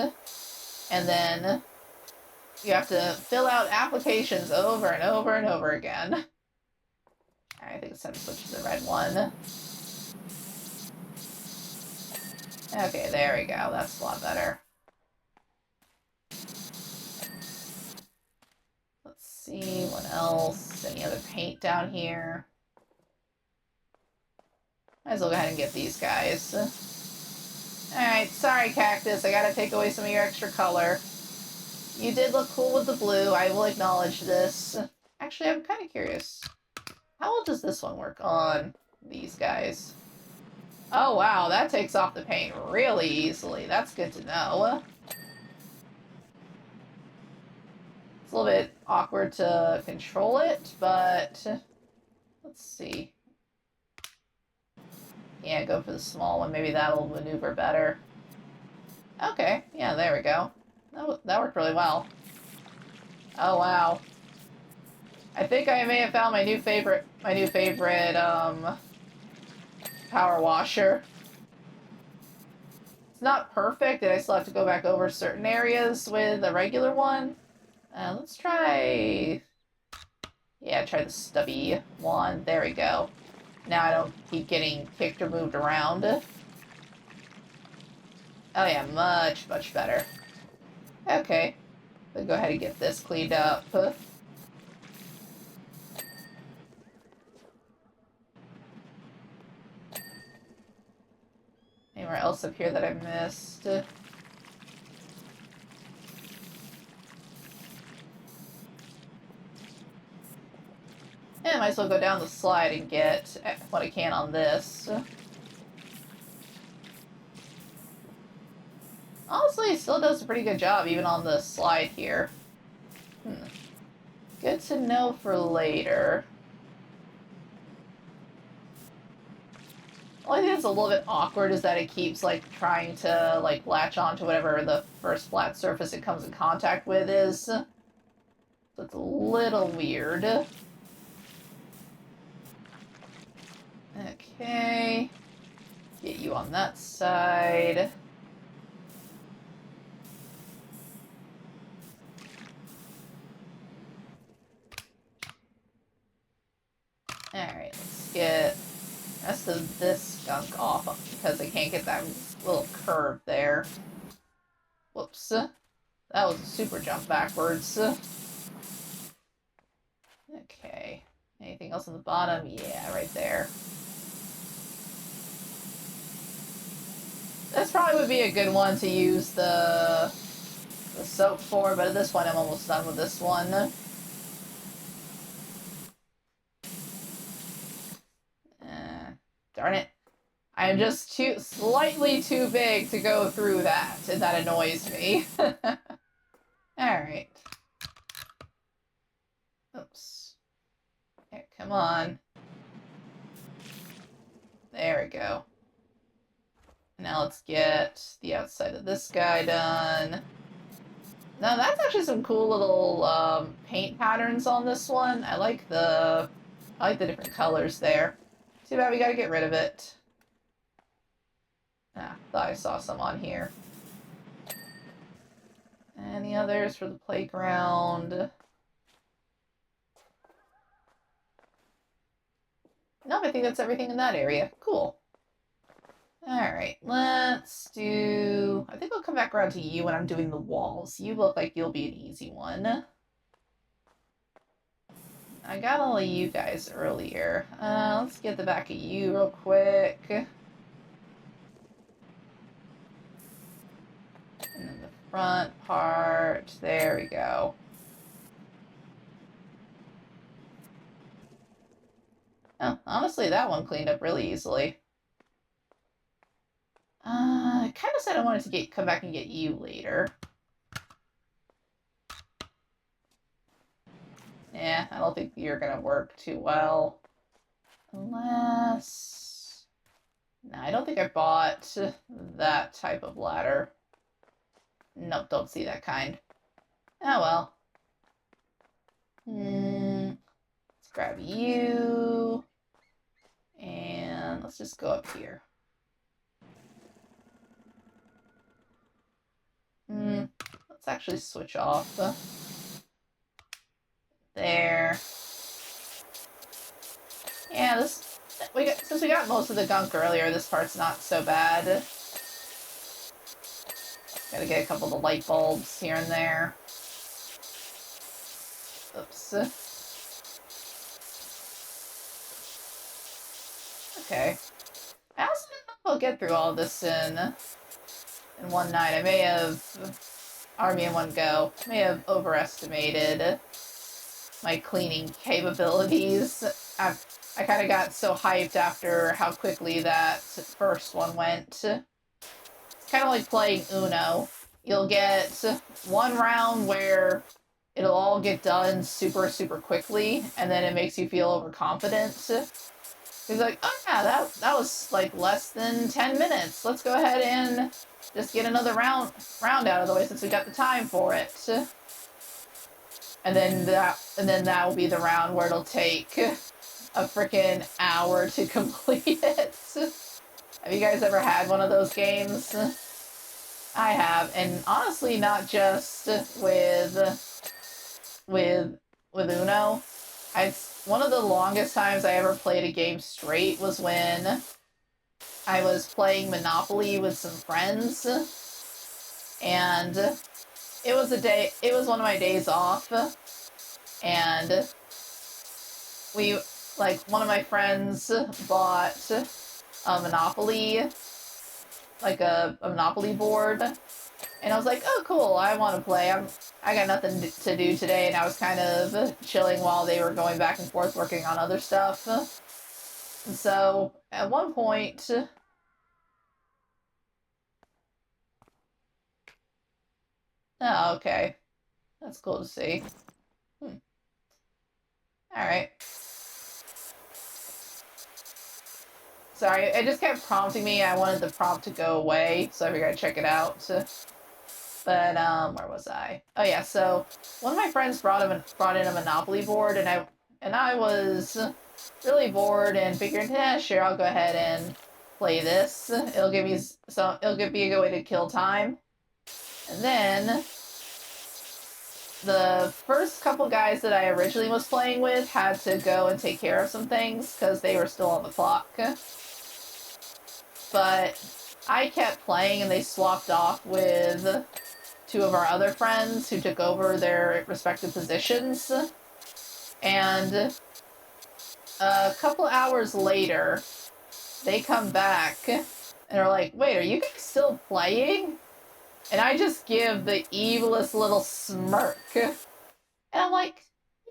Speaker 1: And then you have to fill out applications over and over and over again. I think it's time to switch to the red one. Okay, there we go. That's a lot better. Let's see, what else? Any other paint down here? Might as well go ahead and get these guys. Alright, sorry, Cactus. I gotta take away some of your extra color. You did look cool with the blue. I will acknowledge this. Actually, I'm kind of curious. How well does this one work on these guys? Oh, wow. That takes off the paint really easily. That's good to know. It's a little bit awkward to control it, but let's see. Yeah, go for the small one. Maybe that'll maneuver better. Okay, yeah, there we go. That worked really well. Oh, wow. I think I may have found my new favorite, power washer. It's not perfect, and I still have to go back over certain areas with a regular one. Let's try... Yeah, try the stubby one. There we go. Now I don't keep getting kicked or moved around. Oh yeah, much, much better. Okay. We'll go ahead and get this cleaned up. Anywhere else up here that I missed? Yeah, I might as well go down the slide and get what I can on this. Honestly, it still does a pretty good job, even on the slide here. Good to know for later. The only thing that's a little bit awkward is that it keeps, like, trying to, like, latch onto whatever the first flat surface it comes in contact with is. So it's a little weird. Okay. Get you on that side. Alright, let's get the rest of this skunk off because I can't get that little curve there. Whoops. That was a super jump backwards. Okay. Anything else on the bottom? Yeah, right there. probably would be a good one to use the soap for, but at this point I'm almost done with this one. Darn it. I am just slightly too big to go through that, and that annoys me. Alright. Oops. Okay, come on. There we go. Now let's get the outside of this guy done. Now that's actually some cool little paint patterns on this one. I like the different colors there. Too bad we gotta get rid of it. Ah, thought I saw some on here. Any others for the playground? Nope, I think that's everything in that area. Cool. Alright, let's do... I think I'll come back around to you when I'm doing the walls. You look like you'll be an easy one. I got all of you guys earlier. Let's get the back of you real quick. And then the front part. There we go. Oh, honestly, that one cleaned up really easily. I kind of said I wanted to come back and get you later. Yeah, I don't think you're gonna work too well. Unless... No, I don't think I bought that type of ladder. Nope, don't see that kind. Oh well. Let's grab you. And let's just go up here. Let's actually switch off. There. Yeah, since we got most of the gunk earlier, this part's not so bad. Gotta get a couple of the light bulbs here and there. Oops. Okay. I also don't know if I'll get through all this in one night. I may have... Army in one go. May have overestimated my cleaning capabilities. I kind of got so hyped after how quickly that first one went. It's kind of like playing Uno. You'll get one round where it'll all get done super, super quickly, and then it makes you feel overconfident. It's like, oh yeah, that was like less than 10 minutes. Let's go ahead and just get another round out of the way since we got the time for it. And then that will be the round where it'll take a freaking hour to complete it. Have you guys ever had one of those games? I have, and honestly, not just with Uno. One of the longest times I ever played a game straight was when I was playing Monopoly with some friends, and it was one of my days off, and one of my friends bought a Monopoly, like a Monopoly board, and I was like, oh cool, I want to play. I got nothing to do today, and I was kind of chilling while they were going back and forth working on other stuff. And so, at one point... Oh, okay. That's cool to see. Alright. Sorry, it just kept prompting me. I wanted the prompt to go away, so I figured I'd check it out. But, where was I? Oh yeah, so, one of my friends brought in a Monopoly board, and I was really bored and figured, sure, I'll go ahead and play this. It'll give me a good way to kill time. And then the first couple guys that I originally was playing with had to go and take care of some things because they were still on the clock. But I kept playing and they swapped off with two of our other friends who took over their respective positions. And a couple hours later, they come back And they're like, wait, are you guys still playing? And I just give the evilest little smirk. And I'm like,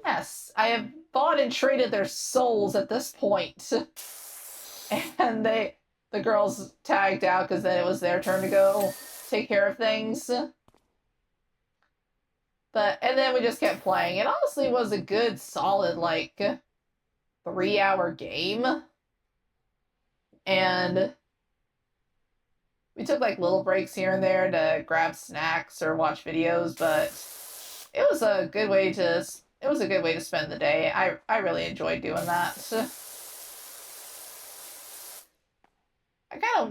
Speaker 1: yes, I have bought and traded their souls at this point. And the girls tagged out because then it was their turn to go take care of things. And then we just kept playing. It honestly was a good, solid, like, 3-hour game. And we took, like, little breaks here and there to grab snacks or watch videos, but it was a good way to spend the day. I really enjoyed doing that. I kind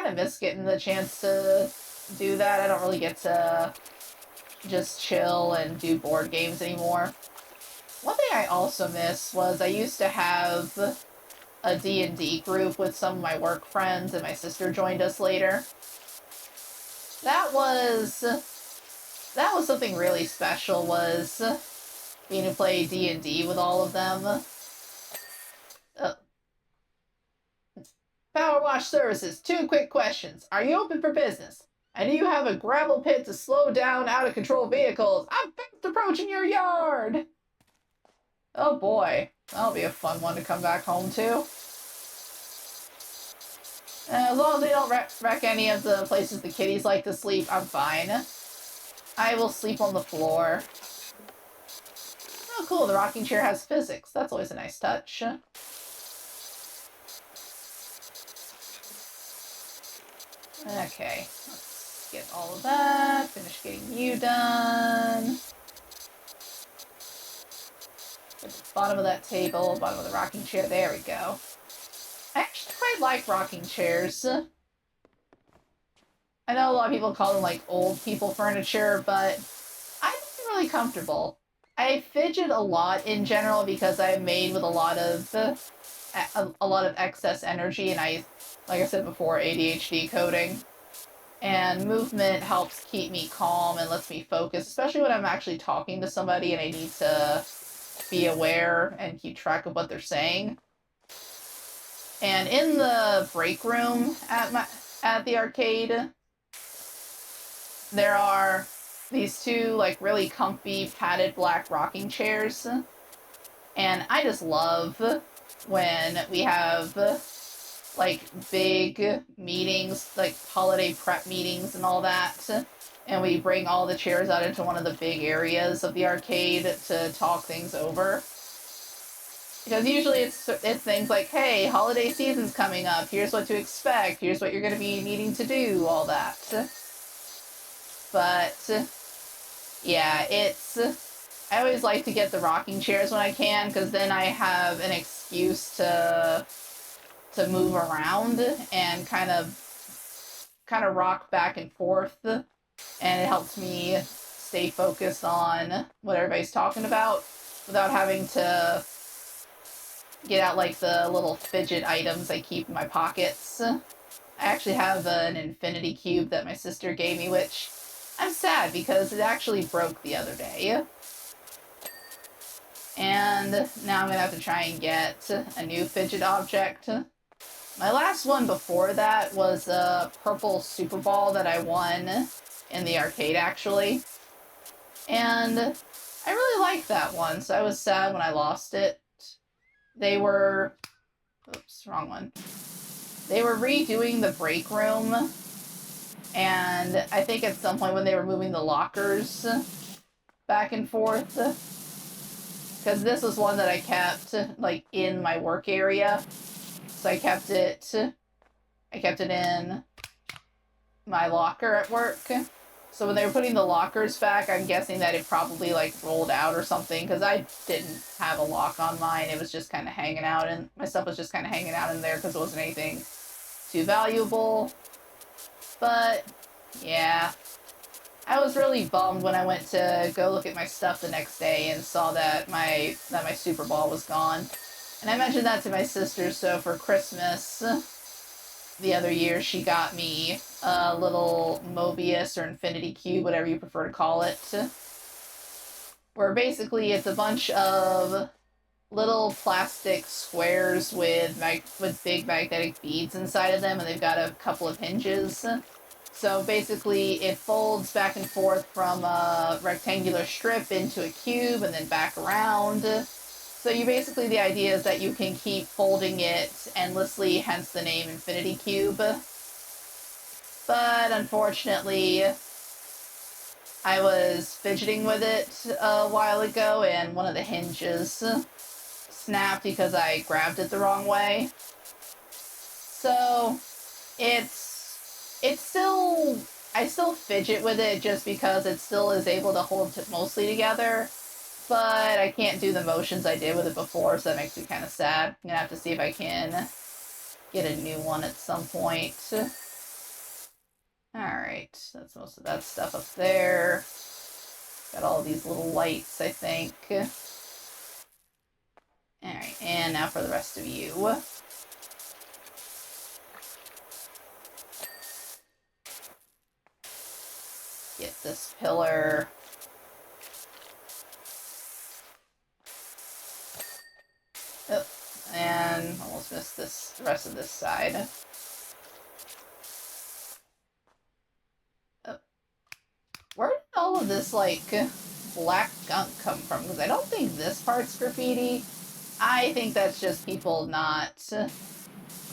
Speaker 1: of miss getting the chance to do that. I don't really get to just chill and do board games anymore. One thing I also miss was I used to have a D&D group with some of my work friends, and my sister joined us later. That was something really special, was being to play D&D with all of them. PowerWash Services, 2 quick questions. Are you open for business? And do you have a gravel pit to slow down out-of-control vehicles? I'm fast approaching your yard! Oh boy, that'll be a fun one to come back home to. As long as they don't wreck any of the places the kitties like to sleep, I'm fine. I will sleep on the floor. Oh cool, the rocking chair has physics. That's always a nice touch. Okay, let's get all of that. Finish getting you done. At the bottom of that table, bottom of the rocking chair. There we go. I actually quite like rocking chairs. I know a lot of people call them, like, old people furniture, but I think they're really comfortable. I fidget a lot in general because I'm made with a lot of excess energy, and like I said before, ADHD coding. And movement helps keep me calm and lets me focus, especially when I'm actually talking to somebody and I need to be aware and keep track of what they're saying. And in the break room at the arcade, there are these 2, like, really comfy padded black rocking chairs. And I just love when we have, like, big meetings, like holiday prep meetings and all that, and we bring all the chairs out into one of the big areas of the arcade to talk things over. Because usually it's things like, hey, holiday season's coming up, here's what to expect, here's what you're going to be needing to do, all that. But, yeah, I always like to get the rocking chairs when I can, because then I have an excuse to move around and kind of rock back and forth, and it helps me stay focused on what everybody's talking about without having to get out, like, the little fidget items I keep in my pockets. I actually have an infinity cube that my sister gave me, which I'm sad because it actually broke the other day. And now I'm gonna have to try and get a new fidget object. My last one before that was a purple Super Ball that I won in the arcade, actually. And I really liked that one, so I was sad when I lost it. They were... Oops, wrong one. They were redoing the break room, and I think at some point when they were moving the lockers back and forth, because this was one that I kept, like, in my work area. So I kept it in my locker at work. So when they were putting the lockers back, I'm guessing that it probably, like, rolled out or something, because I didn't have a lock on mine. It was just kind of hanging out, and my stuff was just kind of hanging out in there because it wasn't anything too valuable. But, yeah. I was really bummed when I went to go look at my stuff the next day and saw that my Super Ball was gone. And I mentioned that to my sister, so for Christmas the other year, she got me a little Mobius or Infinity Cube, whatever you prefer to call it, where basically it's a bunch of little plastic squares with big magnetic beads inside of them, and they've got a couple of hinges. So basically, it folds back and forth from a rectangular strip into a cube and then back around. So you basically, the idea is that you can keep folding it endlessly, hence the name Infinity Cube. But unfortunately, I was fidgeting with it a while ago, and one of the hinges snapped because I grabbed it the wrong way. So it's still, I still fidget with it just because it still is able to hold it mostly together, but I can't do the motions I did with it before, so that makes me kind of sad. I'm gonna have to see if I can get a new one at some point. Alright, that's most of that stuff up there. Got all these little lights, I think. Alright, and now for the rest of you. Get this pillar. Oh, and almost missed the rest of this side. Oh. Where did all of this, like, black gunk come from? Because I don't think this part's graffiti. I think that's just people not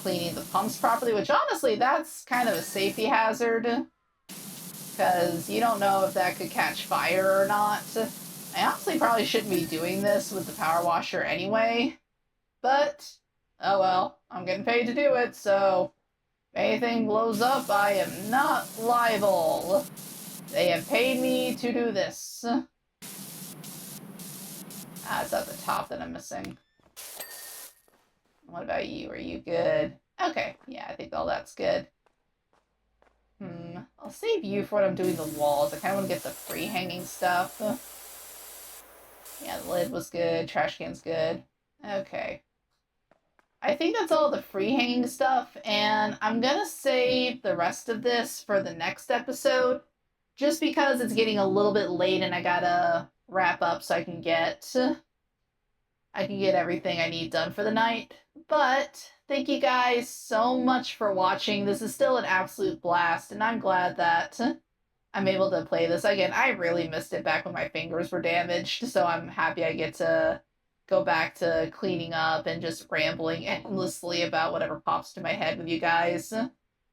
Speaker 1: cleaning the pumps properly, which honestly, that's kind of a safety hazard. Because you don't know if that could catch fire or not. I honestly probably shouldn't be doing this with the power washer anyway. But, oh well, I'm getting paid to do it, so if anything blows up, I am not liable. They have paid me to do this. Ah, it's at the top that I'm missing. What about you? Are you good? Okay, yeah, I think all that's good. I'll save you for when I'm doing the walls. I kind of want to get the free-hanging stuff. Yeah, the lid was good. Trash can's good. Okay. I think that's all the free-hanging stuff, and I'm gonna save the rest of this for the next episode, just because it's getting a little bit late and I gotta wrap up so I can get everything I need done for the night. But thank you guys so much for watching. This is still an absolute blast, and I'm glad that I'm able to play this again. I really missed it back when my fingers were damaged, so I'm happy I get to go back to cleaning up and just rambling endlessly about whatever pops to my head with you guys.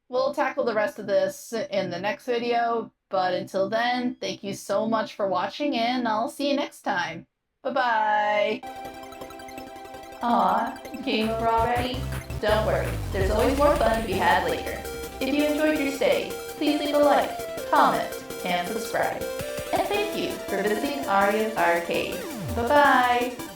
Speaker 1: We'll tackle the rest of this in the next video, but until then, thank you so much for watching, and I'll see you next time. Bye-bye! Aw, game over already? Don't worry, there's always more fun to be had later. If you enjoyed your stay, please leave a like, comment, and subscribe. And thank you for visiting Arya's Arcade. Bye-bye!